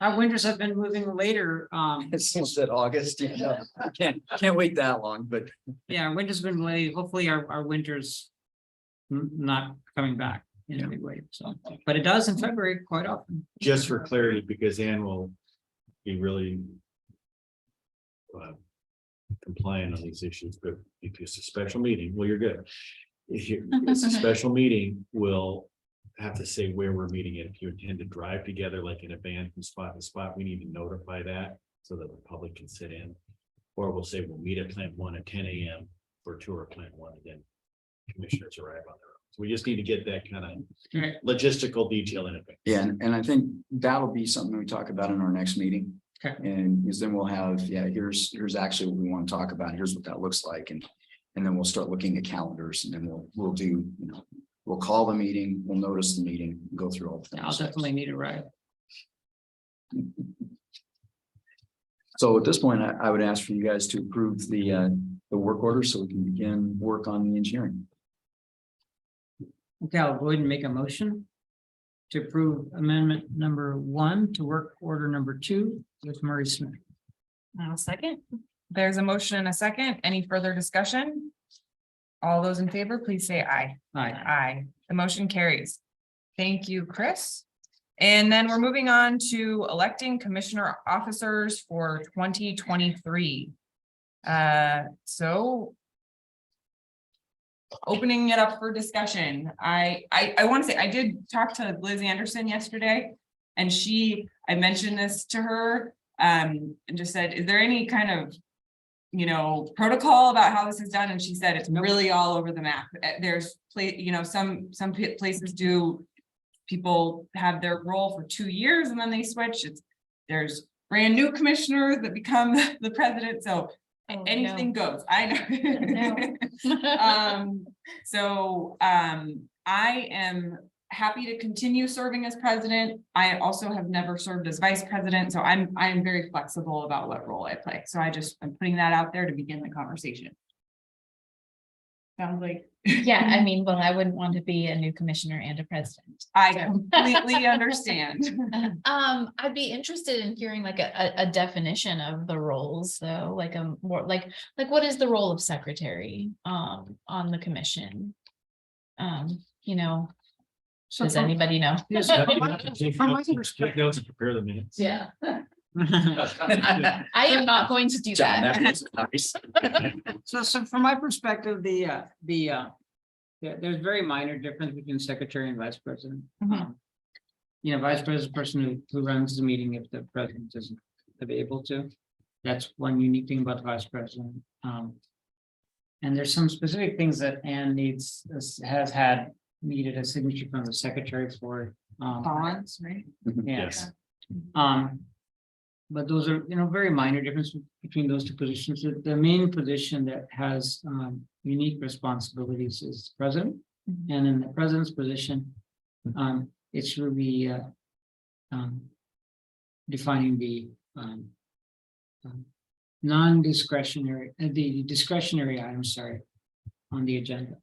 our winters have been moving later. It seems that August, I can't wait that long, but Yeah, our winter's been late. Hopefully our winter's not coming back in a big way, so, but it does in February quite often. Just for clarity, because Ann will be really compliant on these issues, but if it's a special meeting, well, you're good. If it's a special meeting, we'll have to say where we're meeting it. If you intend to drive together, like in a van from spot to spot, we need to notify that so that the public can sit in. Or we'll say we'll meet at plant one at 10 a.m. for a tour of plant one, and then commissioners arrive on their own. So we just need to get that kind of Right. logistical detail in advance. yeah, and I think that'll be something we talk about in our next meeting. Okay. And because then we'll have, here's actually what we want to talk about. Here's what that looks like. And then we'll start looking at calendars and then we'll do, we'll call the meeting, we'll notice the meeting, go through all the I'll things. definitely need a ride. So at this point, I would ask for you guys to approve the work order so we can begin work on the engineering. Okay, I'll go ahead and make a motion to approve amendment number 1 to work order number 2 with Murray Smith. I'll second. There's a motion and a second. Any further discussion? All those in favor, please say aye. Aye. Aye. The motion carries. Thank you, Chris. And then we're moving on to electing commissioner officers for 2023. So opening it up for discussion. I want to say, I did talk to Liz Anderson yesterday. And I mentioned this to her, and just said, is there any kind of, protocol about how this is done? And she said, it's really all over the map. There's some places people have their role for 2 years and then they switch. There's brand new commissioners that become the president. So anything goes. I know. I am happy to continue serving as president. I also have never served as vice president, so I am very flexible about what role I play. So I'm putting that out there to begin the conversation. Sounds like. Yeah, I mean, well, I wouldn't want to be a new commissioner and a president. I completely understand. I'd be interested in hearing like a definition of the roles, though, like a more like what is the role of secretary on the commission? Does anybody know? Yes. From my perspective, notes and prepare the minutes. Yeah. I am not going to do that. So from my perspective, the Yeah, there's very minor difference between secretary and vice president. Mhm. Vice president is the person who runs the meeting if the president isn't able to. That's one unique thing about the vice president. And there's some specific things that Anne needed a signature from the secretary for. Bonds, right? Yes. But those are, very minor difference between those two positions. The main position that has unique responsibilities is the president. And in the president's position, it's really defining the non-discretionary, the discretionary items, sorry, on the agenda.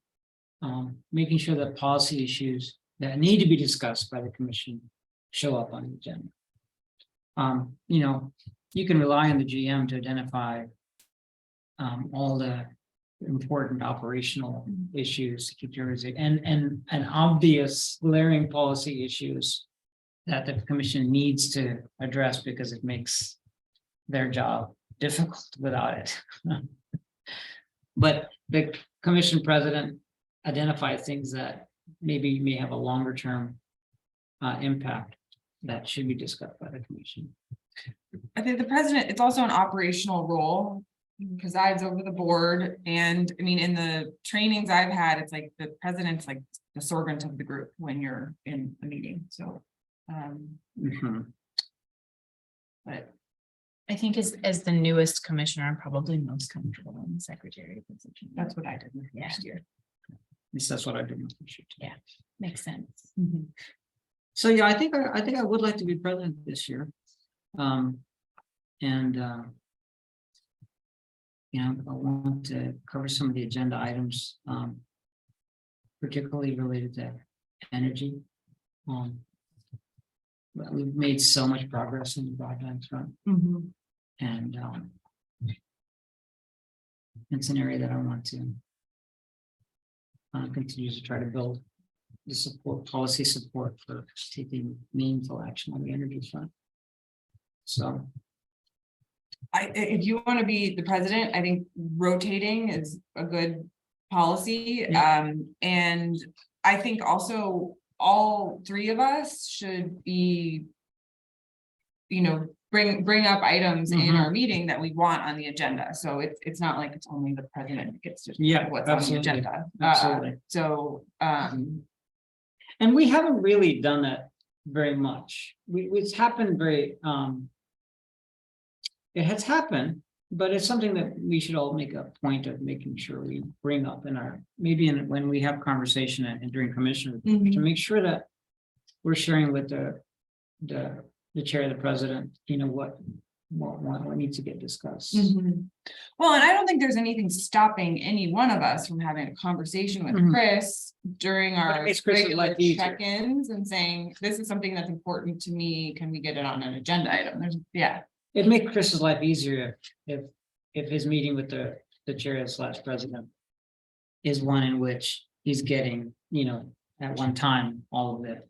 Making sure that policy issues that need to be discussed by the commission show up on the agenda. You can rely on the GM to identify all the important operational issues to keep your and obvious glaring policy issues that the commission needs to address because it makes their job difficult without it. But the commission president identifies things that maybe may have a longer term impact that should be discussed by the commission. I think the president, it's also an operational role, presides over the board, and I mean, in the trainings I've had, it's like the president's like the servant of the group when you're in a meeting, so. But I think as the newest commissioner, I'm probably most comfortable in the secretary position. that's what I did the Yeah. first year. At least that's what I do. Yeah. Makes sense. So, yeah, I think I would like to be president this year. I want to cover some of the agenda items, particularly related to energy. But we've made so much progress in the broadband front, and it's an area that I want to continue to try to build the policy support for taking meaningful action on the energy front. So. If you want to be the president, I think rotating is a good policy. And I think also all three of us should be, bring up items in our meeting that we want on the agenda. So it's not like it's only the president that gets to what's on the agenda. Absolutely. So, and we haven't really done that very much. It's happened very, it has happened, but it's something that we should all make a point of making sure we bring up in our, when we have conversation and during commission, to make sure that we're sharing with the chair, the president, what needs to get discussed. Well, and I don't think there's anything stopping any one of us from having a conversation with Chris during our makes Chris's regular life easier. check-ins and saying, this is something that's important to me. Can we get it on an agenda item? It'd make Chris's life easier if his meeting with the chair / president is one in which he's getting, at one time, all of the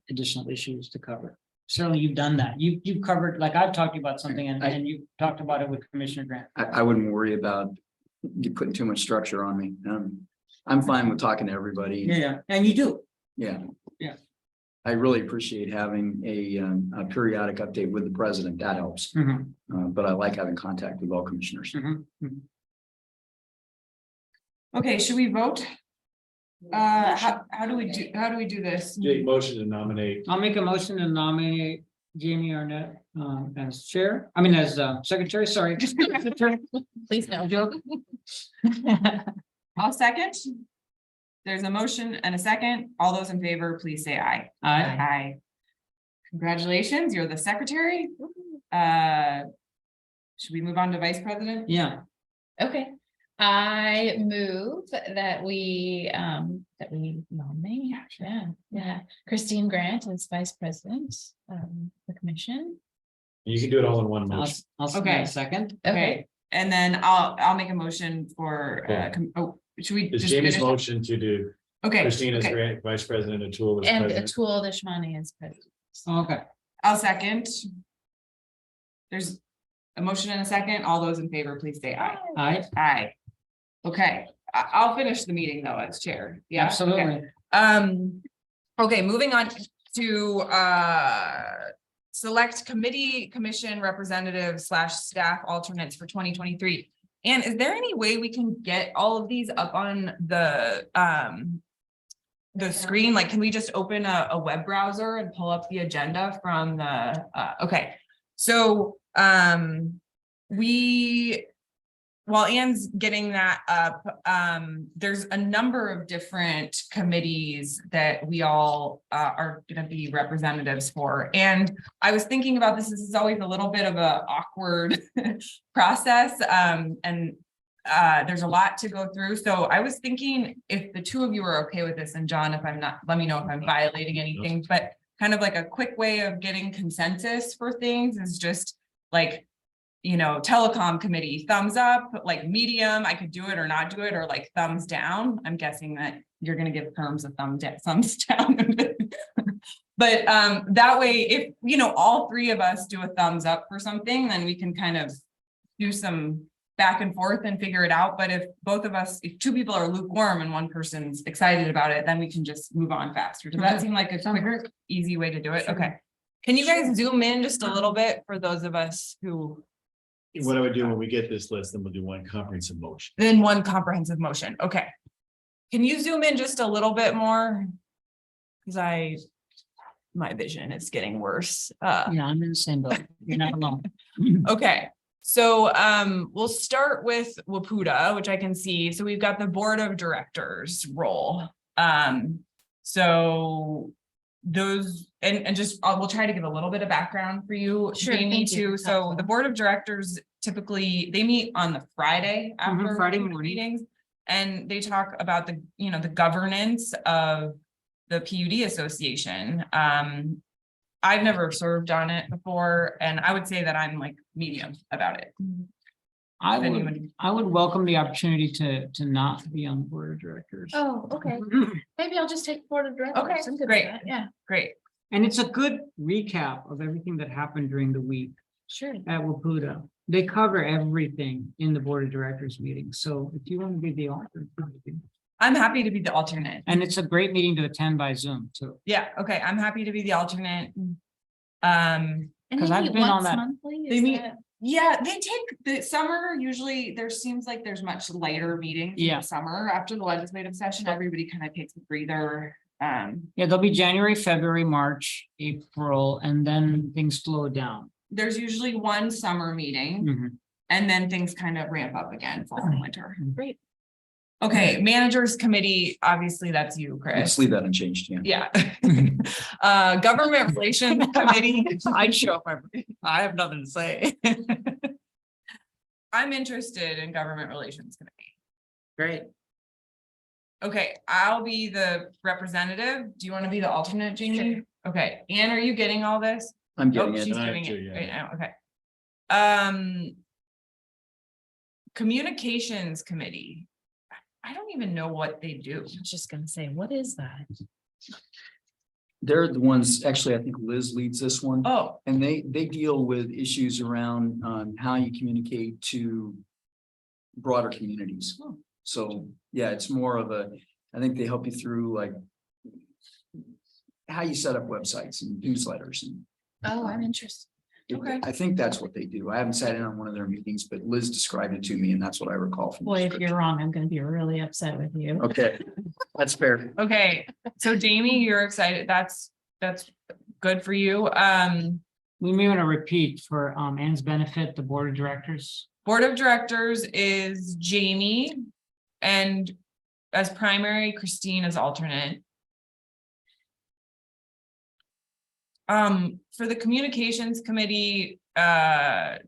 additional issues to cover. Certainly you've done that. You've covered, like I've talked about something and you talked about it with Commissioner Grant. I wouldn't worry about you putting too much structure on me. I'm fine with talking to everybody. Yeah, and you do. Yeah. Yeah. I really appreciate having a periodic update with the president. That helps. But I like having contact with all commissioners. Okay, should we vote? How do we do this? Jake, motion to nominate. I'll make a motion to nominate Jamie Arnett as chair. As secretary, sorry. Please no. Joke. I'll second. There's a motion and a second. All those in favor, please say aye. Aye. Congratulations, you're the secretary. Should we move on to vice president? Yeah. Okay. I move that we nominate, Christine Grant as vice president of the commission. You can do it all in one motion. I'll second. Okay, and then I'll make a motion for, should we Is just Jamie's finish? motion to do Okay. Christine as okay. vice president and Atul as And president? Atul Deshmani as president. Okay. I'll second. There's a motion and a second. All those in favor, please say aye. Aye. Aye. Okay, I'll finish the meeting though as chair. Yeah. Okay. Absolutely. Okay, moving on to select committee, commission representatives / staff alternates for 2023. And is there any way we can get all of these up on the screen? Like, can we just open a web browser and pull up the agenda from the, okay. So, while Anne's getting that up, there's a number of different committees that we all are gonna be representatives for. And I was thinking about this is always a little bit of a awkward process. And there's a lot to go through. So I was thinking if the two of you are okay with this, and John, if I'm not, let me know if I'm violating anything, but kind of like a quick way of getting consensus for things is just like, you know, telecom committee, thumbs up, like medium, I could do it or not do it, or like thumbs down. I'm guessing that you're gonna give terms a thumbs down. But that way, if, you know, all three of us do a thumbs up for something, then we can kind of do some back and forth and figure it out. But if both of us, if two people are lukewarm and one person's excited about it, then we can just move on faster. Does that seem like a quick, easy way to do it? Okay. Can you guys zoom in just a little bit for those of us who? What I would do when we get this list, then we'll do one comprehensive motion. Then one comprehensive motion. Okay. Can you zoom in just a little bit more? Because my vision is getting worse. Yeah, I'm in the same boat. You're not alone. Okay. So we'll start with WAPUDA, which I can see. So we've got the board of directors role. So those and just we'll try to give a little bit of background for you, Jamie, too. So the board of directors typically they meet on the Friday after Friday morning morning meetings, and they talk about the, you know, the governance of the PUD association. I've never served on it before, and I would say that I'm like medium about it. I would welcome the opportunity to not be on the board of directors. Oh, okay. Maybe I'll just take board of directors. Okay, I'm good with great. that. Yeah, Great. And it's a good recap of everything that happened during the week sure. at WAPUDA. They cover everything in the board of directors meeting. So if you want to be the author. I'm happy to be the alternate. And it's a great meeting to attend by Zoom too. Yeah, okay, I'm happy to be the alternate. And 'Cause they I've meet been on once that- monthly? They Is meet- that- Yeah, they take the summer, usually there seems like there's much lighter meetings in Yeah. the summer after the legislative session, everybody kind of takes a breather. Yeah, there'll be January, February, March, April, and then things slow down. There's usually one summer meeting Mhm. and then things kind of ramp up again fall and winter. Great. Okay, managers committee, obviously that's you, Let's Chris. leave that unchanged, yeah. Yeah. Government relations committee. I'd show up. I have nothing to say. I'm interested in government relations committee. Great. Okay, I'll be the representative. Do you want to be the alternate, Jamie? Okay, Anne, are you getting all this? I'm Oh, getting she's it. I doing too, it yeah. right now. Okay. Communications committee. I don't even know what they do. I was just gonna say, what is that? They're the ones, actually, I think Liz leads this one. Oh, And they deal with issues around how you communicate to broader communities. So, yeah, it's more of a, I think they help you through like how you set up websites and newsletters and. Oh, I'm interested. Okay. I think that's what they do. I haven't sat in on one of their meetings, but Liz described it to me and that's what I recall from. the Boy, if description. you're wrong, I'm gonna be really upset with you. Okay, that's fair. okay. So Jamie, you're excited. That's good for you. We may want to repeat for Anne's benefit, the board of directors. Board of directors is Jamie and as primary, Christine as alternate. For the communications committee, I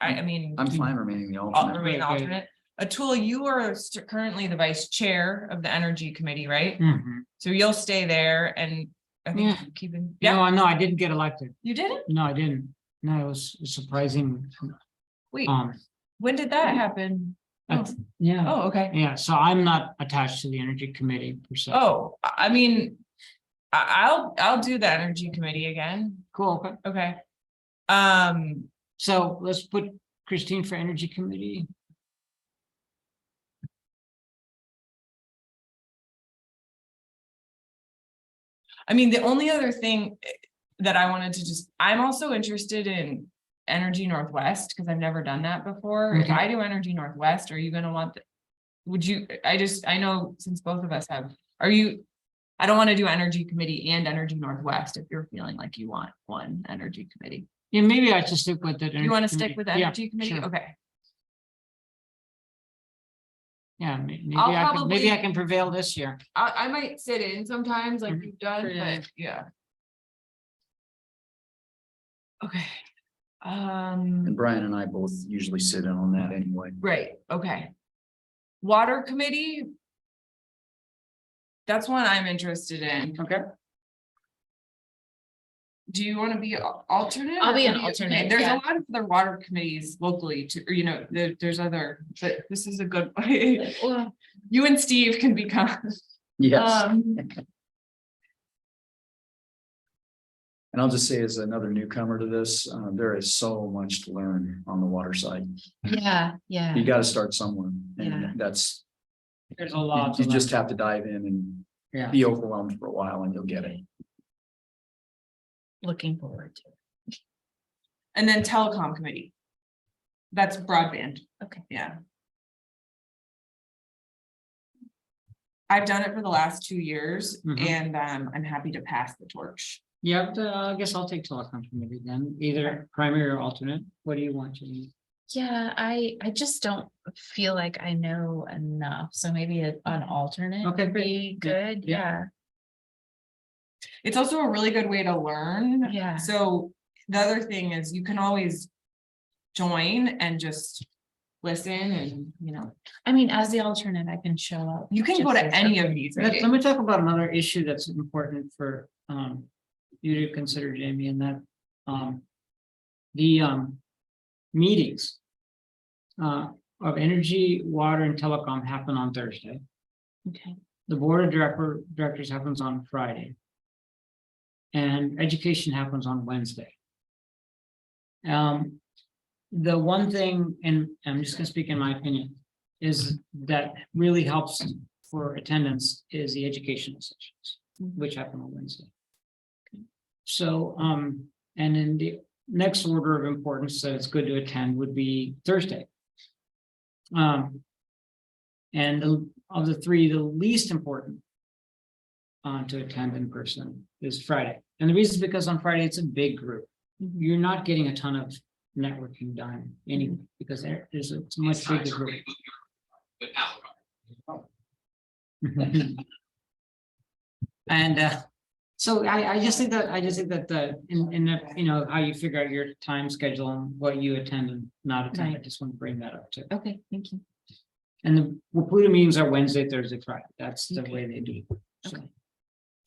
mean. I'm fine remaining the I'll alternate. remain Okay. alternate. Atul, you are currently the vice chair of the energy committee, right? Mhm. So you'll stay there and I think Yeah. keeping, yeah, No, I didn't get elected. you did it? No, I didn't. No, it was surprising. Wait, Um, when did that happen? yeah, Oh, okay. yeah. So I'm not attached to the energy committee per se. Oh, I mean, I'll do the energy committee again. Cool. Okay. Okay. So let's put Christine for energy committee. I mean, the only other thing that I wanted to just, I'm also interested in Energy Northwest, because I've never done that before. If Okay. I do Energy Northwest, are you gonna want, would you, I know since both of us have, are you? I don't want to do Energy Committee and Energy Northwest if you're feeling like you want one Energy Committee. Yeah, maybe I should stick with it. You want to stick with Yeah, Energy Committee? sure. Okay. Yeah, maybe I'll I can, maybe I probably- can prevail this year. I might sit in sometimes like Mhm. you've done, Sure, yeah, but yeah. Okay. And Brian and I both usually sit in on that anyway. Right, okay. Water Committee. That's one I'm interested in. Okay. Do you want to be alternate? I'll or be what an do you- alternate, okay, There's yeah. a lot of other water committees locally to, or, you know, there's other, but this is a good way. Well, You and Steve can become. Yes, Um, and I'll just say as another newcomer to this, there is so much to learn on the water side. yeah, yeah. You gotta start somewhere, Yeah. and that's, There's a lot. you to just learn. have to dive in and Yeah. be overwhelmed for a while and you'll get it. Looking forward to it. and then Telecom Committee. That's broadband. Okay. Yeah. I've done it for the last 2 years Mhm. and I'm happy to pass the torch. Yeah, I guess I'll take telecom committee then, either primary or alternate. What do you want to? Yeah, I just don't feel like I know enough, so maybe an alternate Okay, would great. be Yeah, good, yeah. yeah. It's also a really good way to learn. Yeah. So the other thing is you can always join and just listen and, you know, I mean, as the alternate, I can show up. you can go just to as any a- of these. Let meetings. me talk about another issue that's important for you to consider, Jamie, and that the meetings of energy, water, and telecom happen on Thursday. Okay, The board of directors happens on Friday. And education happens on Wednesday. The one thing, and I'm just gonna speak in my opinion, is that really helps for attendance is the educational sessions, which happen on Wednesday. So, and then the next order of importance that it's good to attend would be Thursday. And of the three, the least important to attend in person is Friday. And the reason is because on Friday, it's a big group. You're not getting a ton of networking done anyway, because there's a much bigger group. And so I just think that in the, you know, how you figure out your time schedule and what you attend and not attend, I Right. just want to bring that up too. okay, thank you. And the WPUDA meetings are Wednesday, Thursday, Friday. That's the way they do. it. So, Okay.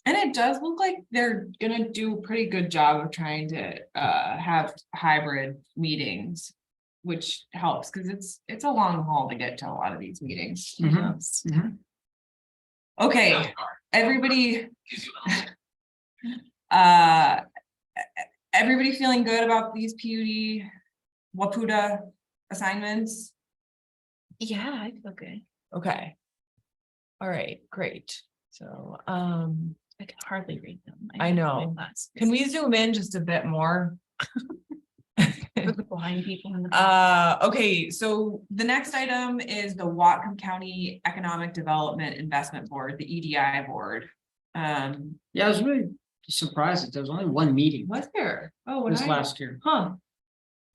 And it does look like they're gonna do a pretty good job of trying to have hybrid meetings. Which helps, because it's a long haul to get to a lot of these meetings. Mhm. Mhm. Okay, everybody. Uh. Everybody feeling good about these PUD, WPUDA assignments? Yeah, I feel good. Okay. All right, great. So, I can hardly read them. I have know. my glasses. can we zoom in just a bit more? For the blind people in the. back. Okay, so the next item is the Whatcom County Economic Development Investment Board, the EDI board. Yeah, I was really surprised that there was only one meeting Was there? Oh, what this I, last year. huh?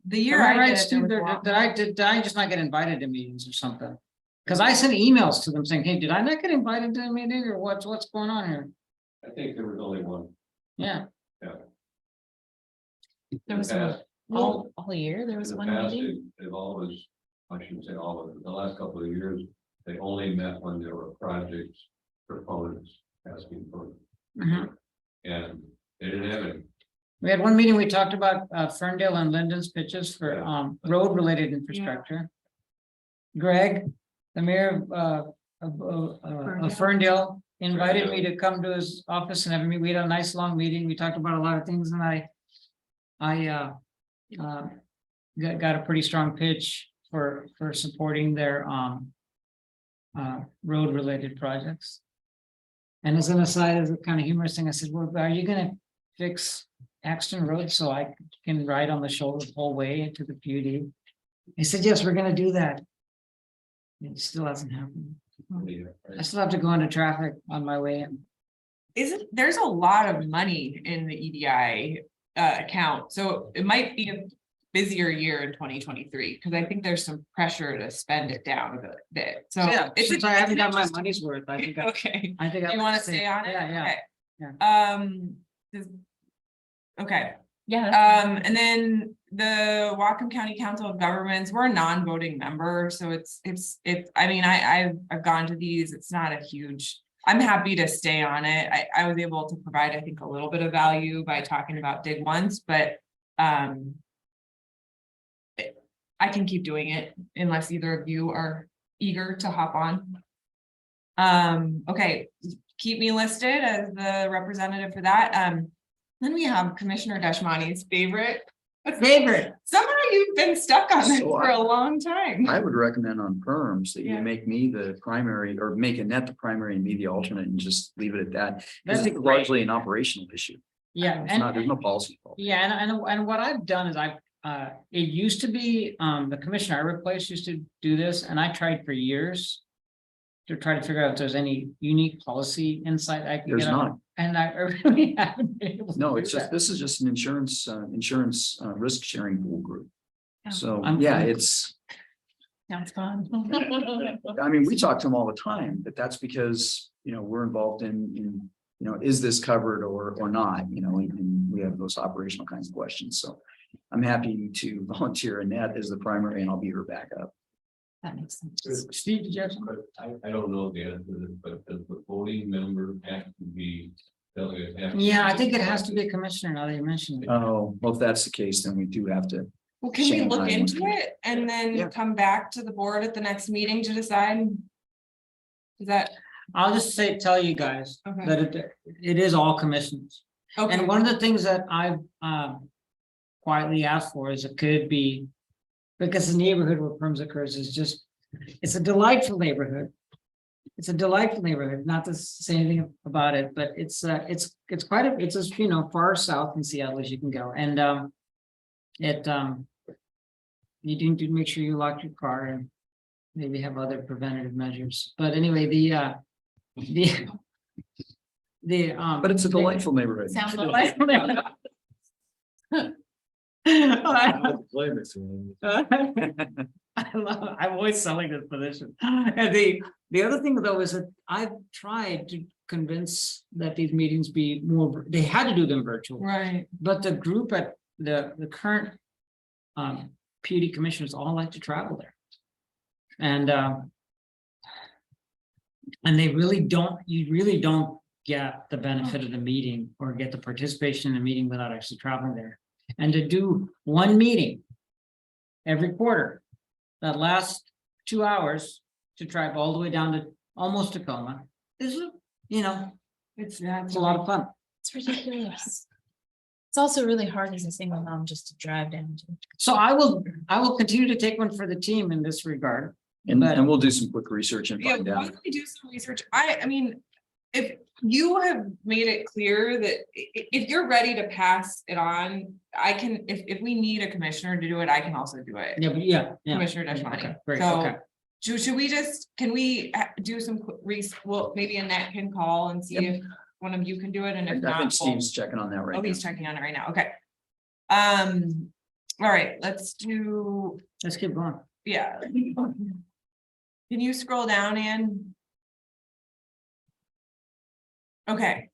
The year Am I I right, did, there Steve? was one. Did I just not get invited to meetings or something? Because I sent emails to them saying, hey, did I not get invited to a meeting or what's going on here? I think there was only one. Yeah, There was past- all year, there In was the one past, meeting. they've always, I shouldn't say all of it, the last couple of years, they only met when there were projects proponents asking for. Mhm. And they didn't have any. we had one meeting, we talked about Ferndale and Linden's pitches for road related infrastructure. Greg, the mayor of Ferndale, invited me to come to his office and have a meet. We had a nice long meeting. We talked about a lot of things and I got a pretty strong pitch for supporting their road related projects. And as an aside, as a kind of humorous thing, I said, well, are you gonna fix Axton Road so I can ride on the shoulder the whole way into the PUD? He said, yes, we're gonna do that. It still hasn't happened. I still have to go into traffic on my way in. There's a lot of money in the EDI account, so it might be a busier year in 2023, because I think there's some pressure to spend it down a bit, so. Yeah, it's since I haven't got my interesting- money's worth, I think. Okay, I think. you want to stay on it? Yeah, yeah. Okay. Okay, Yeah. and then the Whatcom County Council of Governments, we're a non-voting member, so it's, I mean, I've gone to these, it's not a huge. I'm happy to stay on it. I was able to provide, I think, a little bit of value by talking about dig once, but I can keep doing it unless either of you are eager to hop on. Okay, keep me listed as the representative for that. Then we have Commissioner Deshmani's favorite. Somehow you've been stuck on this So for a long time. I would recommend on perms that Yeah. you make me the primary or make Annette the primary and me the alternate and just leave it at that. This That'd is be great. largely an operational issue. Yeah, It's not, there's no policy. involved. yeah, and what I've done is it used to be, the commissioner I replaced used to do this, and I tried for years to try to figure out if there's any unique policy insight I can There's get on. not. And I really haven't been able to No, do it's just, that. this is just an insurance risk sharing pool group. So, I'm- yeah, it's, Sounds fun. I mean, we talk to them all the time, but that's because, we're involved in, is this covered or not, and we have those operational kinds of questions. So I'm happy to volunteer Annette as the primary and I'll be her backup. That makes sense. Steve, did you have something? But I don't know the answer to this, but does the voting member have to be? Yeah, I think it has to be a commissioner now that you mentioned it. Oh, well, if that's the case, then we do have to. Well, can we Shane, look I into want- it and Yeah. then come back to the board at the next meeting to decide? Is that, I'll just tell you guys Okay. that it is all commissioners. okay, And one of the things that I've quietly asked for is it could be, because the neighborhood where perms occurs is just, it's a delightful neighborhood. It's a delightful neighborhood, not to say anything about it, but it's quite a, it's as, far south in Seattle as you can go. And you need to make sure you lock your car and maybe have other preventative measures. But anyway, But it's a delightful neighborhood. Sounds I'm always selling this position. And the other thing though is that I've tried to convince that these meetings be more, they had to do them virtual. right, But the group at the current PUD commissioners all like to travel there. And they really don't, you really don't get the benefit of the meeting or get the participation in the meeting without actually traveling there. And to do one meeting every quarter that lasts 2 hours to drive all the way down to almost Tacoma is, it's it's a lot of fun. It's ridiculous. It's also really hard as a single mom just to drive down to. So I will continue to take one for the team in this regard. And we'll do some quick research and yeah, find why out. don't we do some research? I mean, if you have made it clear that if you're ready to pass it on, I can, if we need a commissioner to do it, I can also do it. Yeah, but yeah. Commissioner Okay, Deshmani. great, So okay. should we just, can we do some well, maybe Annette can call and see if one of you can do it, and if I not. think we'll- Steve's checking on that right Oh, now. he's checking on it right now. Okay. All right, let's do, Let's keep going. yeah. Can you scroll down, Ann? Okay.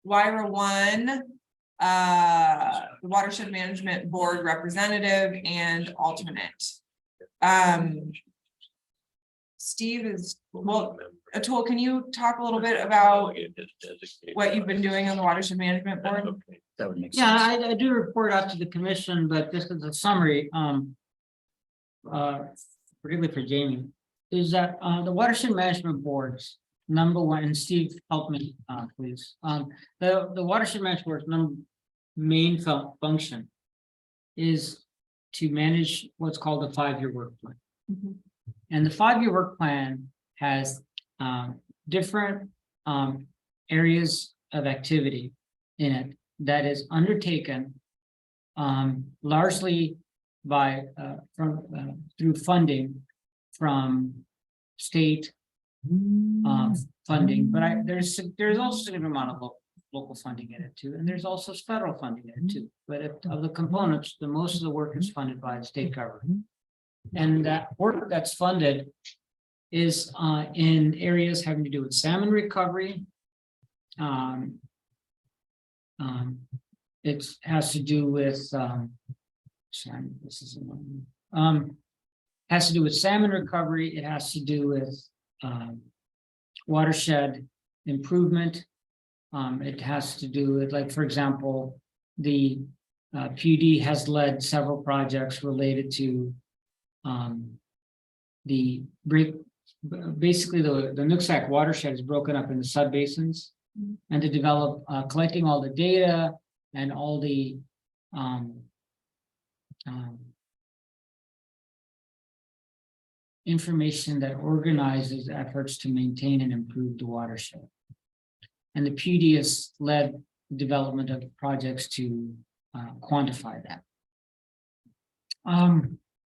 Wyra 1, the Watershed Management Board Representative and Alternate. Steve is, well, Atul, can you talk a little bit about what you've been doing on the Watershed Management Board? That would make Yeah, sense. I do report out to the commission, but just as a summary, particularly for Jamie, is that the watershed management boards, number one, and Steve, help me, please. The watershed management board's main function is to manage what's called a 5-year work plan. Mhm. And the 5-year work plan has different areas of activity in it that is undertaken largely by through funding from state funding, but there's also a significant amount of local funding in it too, and there's also federal funding in it too. But of the components, the most of the work is funded by the state government. And that work that's funded is in areas having to do with salmon recovery. It has to do with sorry, this is has to do with salmon recovery. It has to do with watershed improvement. It has to do with, like, for example, the PUD has led several projects related to basically the Nooksack watershed is broken up into subbasins, and to develop collecting all the data and all the information that organizes efforts to maintain and improve the watershed. And the PUD has led the development of projects to quantify that.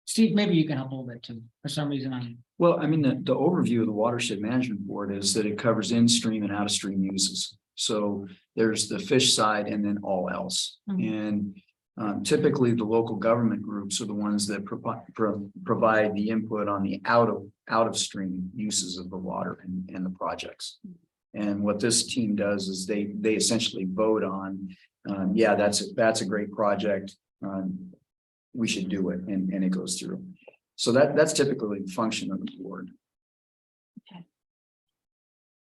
Steve, maybe you can help a little bit too. For some reason, Well, I mean, the overview of the Watershed Management Board is that it covers in-stream and out-of-stream uses. So there's the fish side and then all else. And typically the local government groups are the ones that provide the input on the out of stream uses of the water and the projects. And what this team does is they essentially vote on, yeah, that's a great project. We should do it, and it goes through. So that's typically the function of the board. Okay.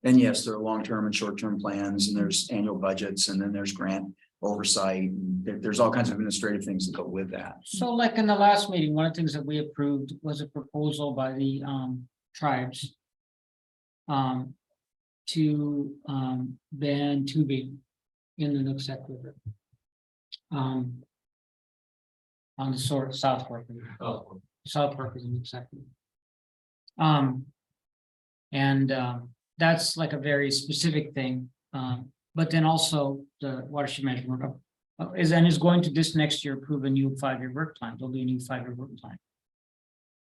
And yes, there are long-term and short-term plans, and there's annual budgets, and then there's grant oversight. There's all kinds of administrative things that go with that. so like in the last meeting, one of the things that we approved was a proposal by the tribes to ban tubing in the Nooksack River. On the South Fork. South Fork is the Nooksack River. That's like a very specific thing. But then also the watershed management is going to this next year approve a new 5-year work plan. There'll be a new 5-year work plan.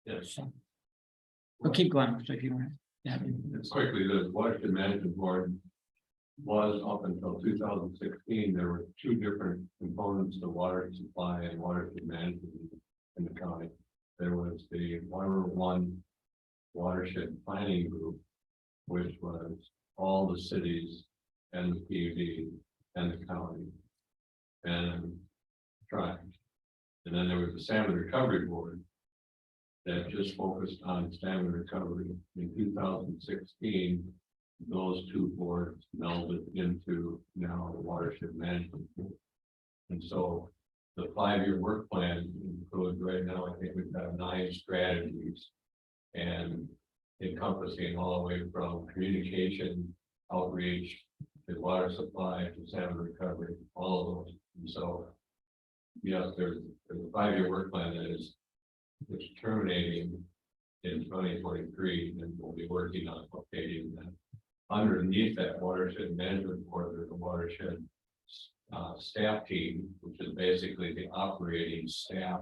Yes. So, but keep going. So if you want. Yeah. Quickly, the Watershed Management Board was up until 2016. There were 2 different components to water supply and watershed management in the county. There was the Water One Watershed Planning Group, which was all the cities and the PUD and the county and tribes. And then there was the Salmon Recovery Board that just focused on salmon recovery. In 2016, those 2 boards melded into now the Watershed Management Board. And so the 5-year work plan includes right now, I think we've got 9 strategies, and encompassing all the way from communication, outreach, to water supply, to salmon recovery, all of those. And so, yes, there's a 5-year work plan that is terminating in 2023, and we'll be working on updating that. Underneath that Watershed Management Board, there's a watershed staff team, which is basically the operating staff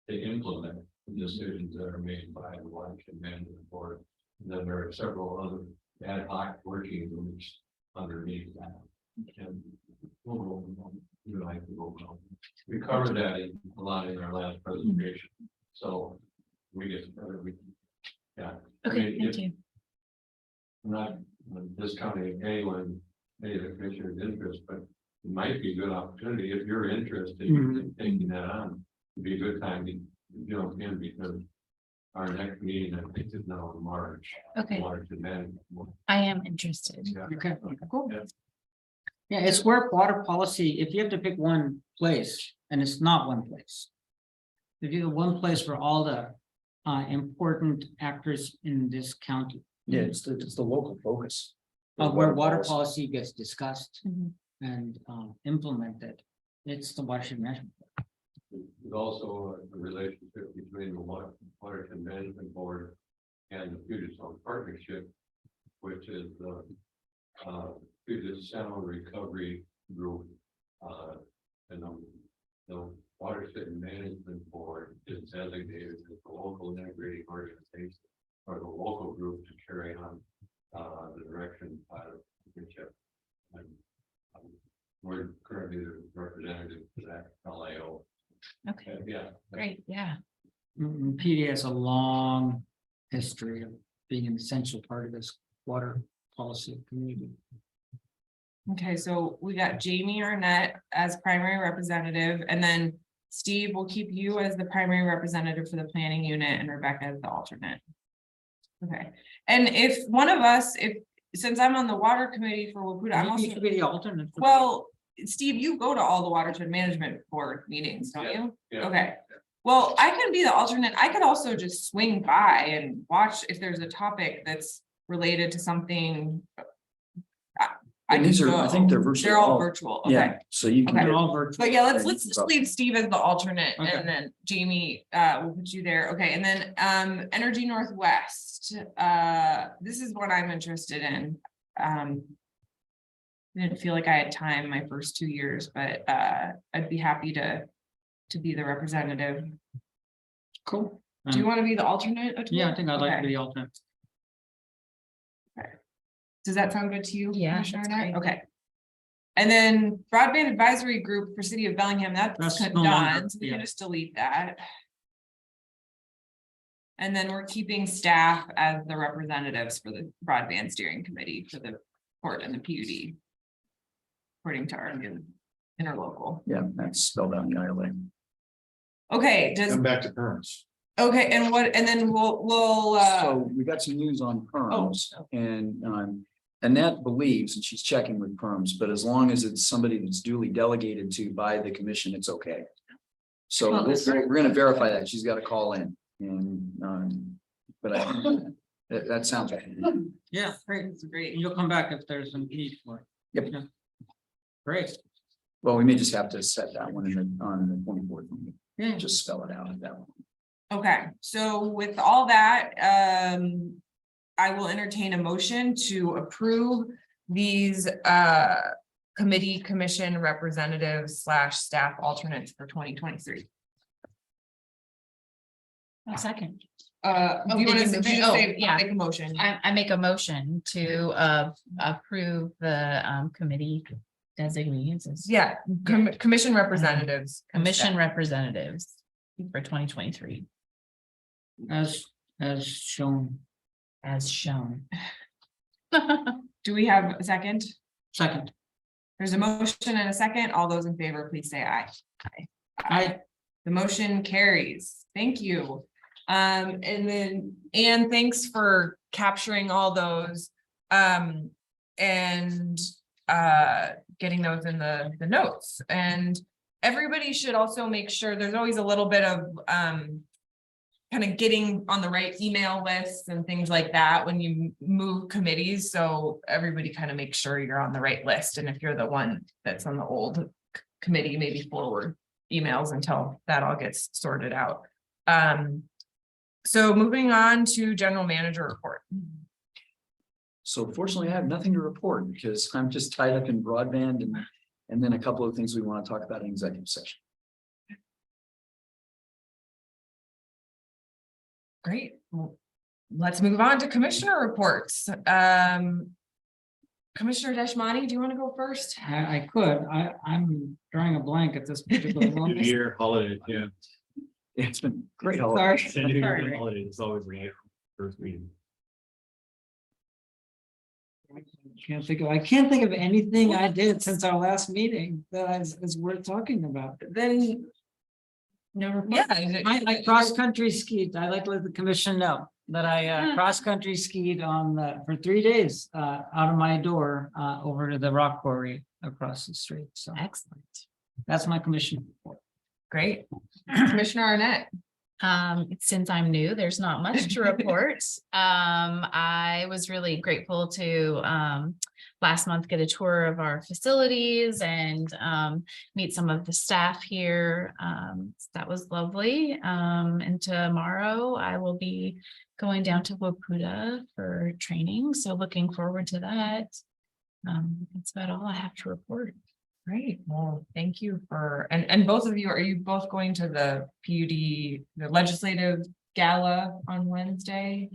to implement the decisions that are made by the Watershed Management Board. And then there are several other ad hoc working groups underneath that. And we covered that a lot in our last presentation. So we get yeah. Okay, thank you. I'm not discounting anyone, any of the commissioner's interest, but it might be a good opportunity if you're interested in taking that on. It'd be a good time to jump in, because our next meeting, I think, is now in March. Okay, Watershed Management Board. I am interested. Yeah. Okay, cool. Yeah, it's where water policy, if you have to pick one place, and it's not one place. If you have one place for all the important actors in this county. Yeah, it's the local focus. Of where water policy gets discussed Mhm. and implemented, it's the Watershed Management. There's also a relationship between the Watershed Management Board and the Puget Sound Partnership, which is the to the sound recovery group. And the watershed management board is designated as the local integrating organization or the local group to carry on the direction of leadership. And we're currently the representative for that LAO. Okay, Yeah. great, yeah. PD has a long history of being an essential part of this water policy community. Okay, so we got Jamie Arnett as primary representative, and then Steve will keep you as the primary representative for the planning unit and Rebecca as the alternate. Okay, and if one of us, since I'm on the water committee for Waputa, I'm also, You could be the alternate. well, Steve, you go to all the watershed management board meetings, don't you? Yeah. Okay, well, I can be the alternate. I could also just swing by and watch if there's a topic that's related to something. And these are, I think they're virtual. They're all virtual, okay. Yeah, so you can. Okay. They're all virtual. But yeah, let's just leave Steve as the alternate Okay. and then Jamie, we'll put you there. Okay, and then Energy Northwest. This is what I'm interested in. Didn't feel like I had time my first 2 years, but I'd be happy to be the representative. Cool. Do you want to be the alternate? Atul? Yeah, I think I'd like to Okay. be the alternate. Does that sound good to you? Yeah, Commissioner that's Arnett? great. Okay. And then broadband advisory group for City of Bellingham, that's That's no longer, done, so we yeah. can just delete that. And then we're keeping staff as the representatives for the broadband steering committee for the port and the PUD. According to our new interlocal. Yeah, that's spelled out in the ILA. Okay, Come back to perms. okay, and then we'll So we got some news on perms and Annette believes, and she's checking with perms, but as long as it's somebody that's duly delegated to by the commission, it's okay. So Well, that's we're gonna verify that. She's got to call in and, but that sounds right. Yeah, great. it's great. You'll come back if there's some need for it. Yep. Yeah. Great. Well, we may just have to set that one on the 24th. Yeah. Just spell it out at that one. Okay, so with all that, I will entertain a motion to approve these committee commission representatives / staff alternates for 2023. A second. Do you want to say, yeah. make a motion? I make a motion to approve the committee designees as Yeah, commission representatives. and commission staff. representatives for 2023 As shown. as shown. Do we have a second? Second. There's a motion and a second. All those in favor, please say aye. Aye. The motion carries. Thank you. And then, Anne, thanks for capturing all those. And getting those in the notes. And everybody should also make sure there's always a little bit of kind of getting on the right email lists and things like that when you move committees. So everybody kind of make sure you're on the right list. And if you're the one that's on the old committee, maybe forward emails until that all gets sorted out. So moving on to general manager report. So fortunately, I have nothing to report because I'm just tied up in broadband and then a couple of things we want to talk about in executive session. Great. Well, let's move on to commissioner reports. Commissioner Deshmani, do you want to go first? I could. I'm drawing a blank at this particular New moment. Year holiday, yeah. It's been great. holiday. Sorry. New Year Sorry. holiday is always the first meeting. I can't think of anything I did since our last meeting that is worth talking about. Then. No report. Yeah. I cross-country skied. I like to let the commission know that I cross-country skied for 3 days out of my door over to the rock quarry across the street. So Excellent. that's my commission report. Great. Commissioner Arnett. Since I'm new, there's not much to report. I was really grateful to last month get a tour of our facilities and meet some of the staff here. That was lovely. And tomorrow I will be going down to Waputa for training. So looking forward to that. That's about all I have to report. Great, well, thank you for, and both of you, are you both going to the PUD, the legislative gala on Wednesday?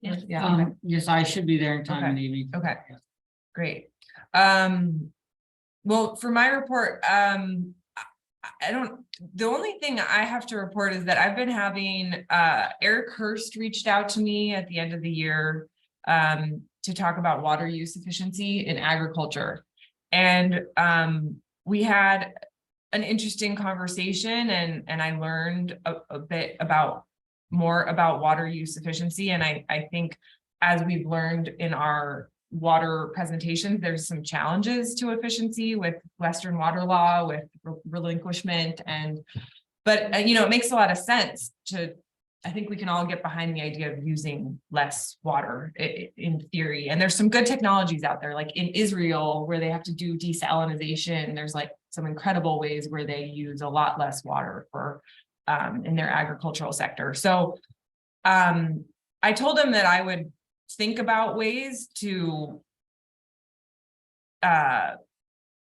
Yes. Yeah, okay. Yes, I should be there in time in Okay. the evening. Okay, great. Well, for my report, I don't, the only thing I have to report is that I've been having, Eric Hurst reached out to me at the end of the year to talk about water use efficiency in agriculture. And we had an interesting conversation and I learned a bit more about water use efficiency. And I think as we've learned in our water presentations, there's some challenges to efficiency with Western water law, with relinquishment but you know, it makes a lot of sense I think we can all get behind the idea of using less water in theory. And there's some good technologies out there, like in Israel, where they have to do desalinization. There's like some incredible ways where they use a lot less water for in their agricultural sector. So I told them that I would think about ways to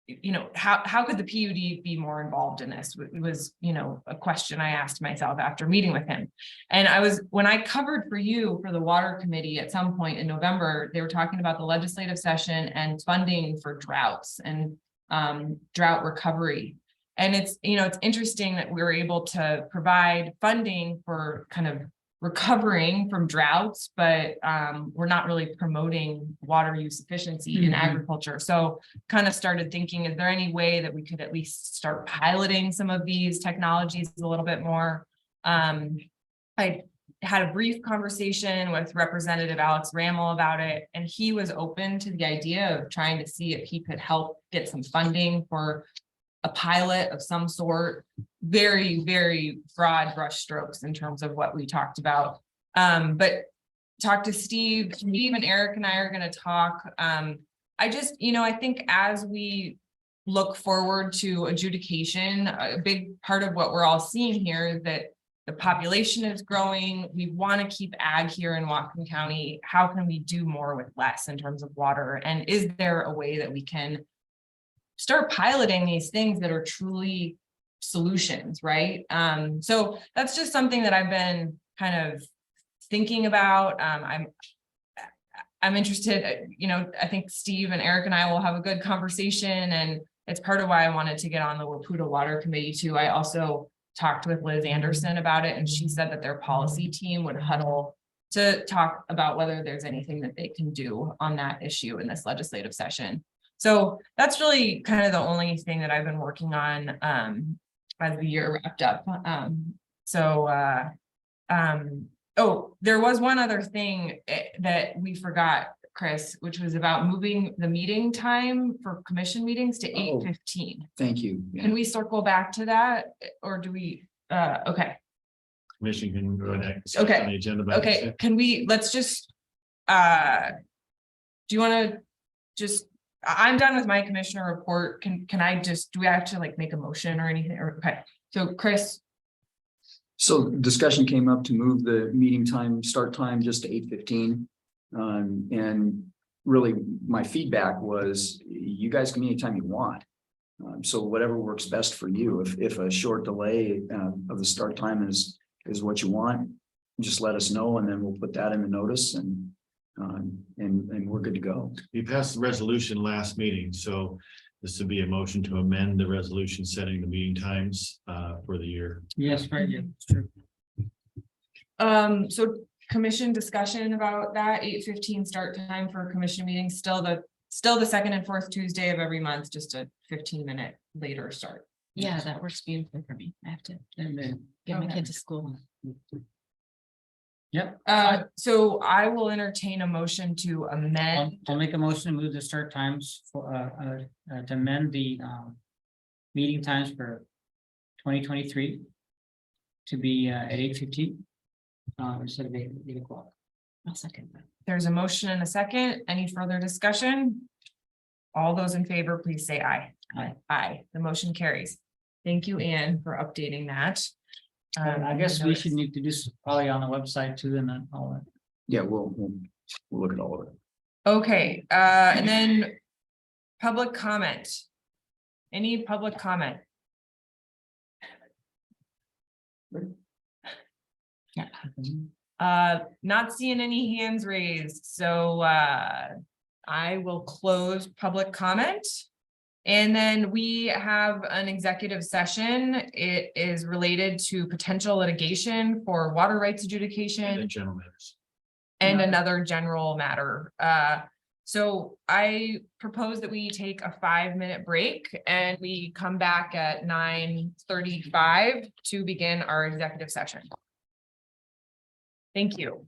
you know, how could the PUD be more involved in this? It was, you know, a question I asked myself after meeting with him. And when I covered for you for the water committee at some point in November, they were talking about the legislative session and funding for droughts and drought recovery. And it's, you know, it's interesting that we were able to provide funding for kind of recovering from droughts, but we're not really promoting water use efficiency in agriculture. So kind of started thinking, is there any way that we could at least start piloting some of these technologies a little bit more? I had a brief conversation with Representative Alex Rammel about it, and he was open to the idea of trying to see if he could help get some funding for a pilot of some sort. Very, very broad brush strokes in terms of what we talked about. But talk to Steve and Eric and I are going to talk. I just, you know, I think as we look forward to adjudication, a big part of what we're all seeing here is that the population is growing. We want to keep ag here in Whatcom County. How can we do more with less in terms of water? And is there a way that we can start piloting these things that are truly solutions, right? So that's just something that I've been kind of thinking about. I'm interested, you know, I think Steve and Eric and I will have a good conversation, and it's part of why I wanted to get on the PUD of Water Committee too. I also talked with Liz Anderson about it, and she said that their policy team would huddle to talk about whether there's anything that they can do on that issue in this legislative session. So that's really kind of the only thing that I've been working on as the year wrapped up. Oh, there was one other thing that we forgot, Chris, which was about moving the meeting time for commission meetings to 8:15. Thank you. Yeah. Can we circle back to that, or do we? Okay. Commission can go ahead. Okay. On the agenda. Okay. Can we? Let's just. Do you want to just? I'm done with my commissioner report. Can I just? Do we have to like make a motion or anything? Or, okay. So, Chris. So discussion came up to move the meeting time, start time just to 8:15. And really my feedback was you guys can meet anytime you want. So whatever works best for you. If a short delay of the start time is what you want, just let us know, and then we'll put that in the notice, and we're good to go. You passed the resolution last meeting, so this would be a motion to amend the resolution setting the meeting times for the year. Yes, right, yeah, it's true. So commission discussion about that 8:15 start time for commission meetings, still the second and fourth Tuesday of every month, just a 15-minute later start. Yeah, that works beautifully for me. I have to get my kid to school. Yep. So I will entertain a motion to amend. I'll make a motion to move the start times for to amend the meeting times for 2023 to be at 8:15 instead of 8 o'clock. I'll second that. There's a motion and a second. Any further discussion? All those in favor, please say aye. Aye. Aye. The motion carries. Thank you, Anne, for updating that. I guess we should need to do this probably on the website too, and then all that. Yeah, we'll look at all of it. Okay, and then Public comment. Any public comment? Not seeing any hands raised, so I will close public comment. And then we have an executive session. It is related to potential litigation for water rights And adjudication the general matters. and another general matter. So I propose that we take a 5-minute break and we come back at 9:35 to begin our executive session. Thank you.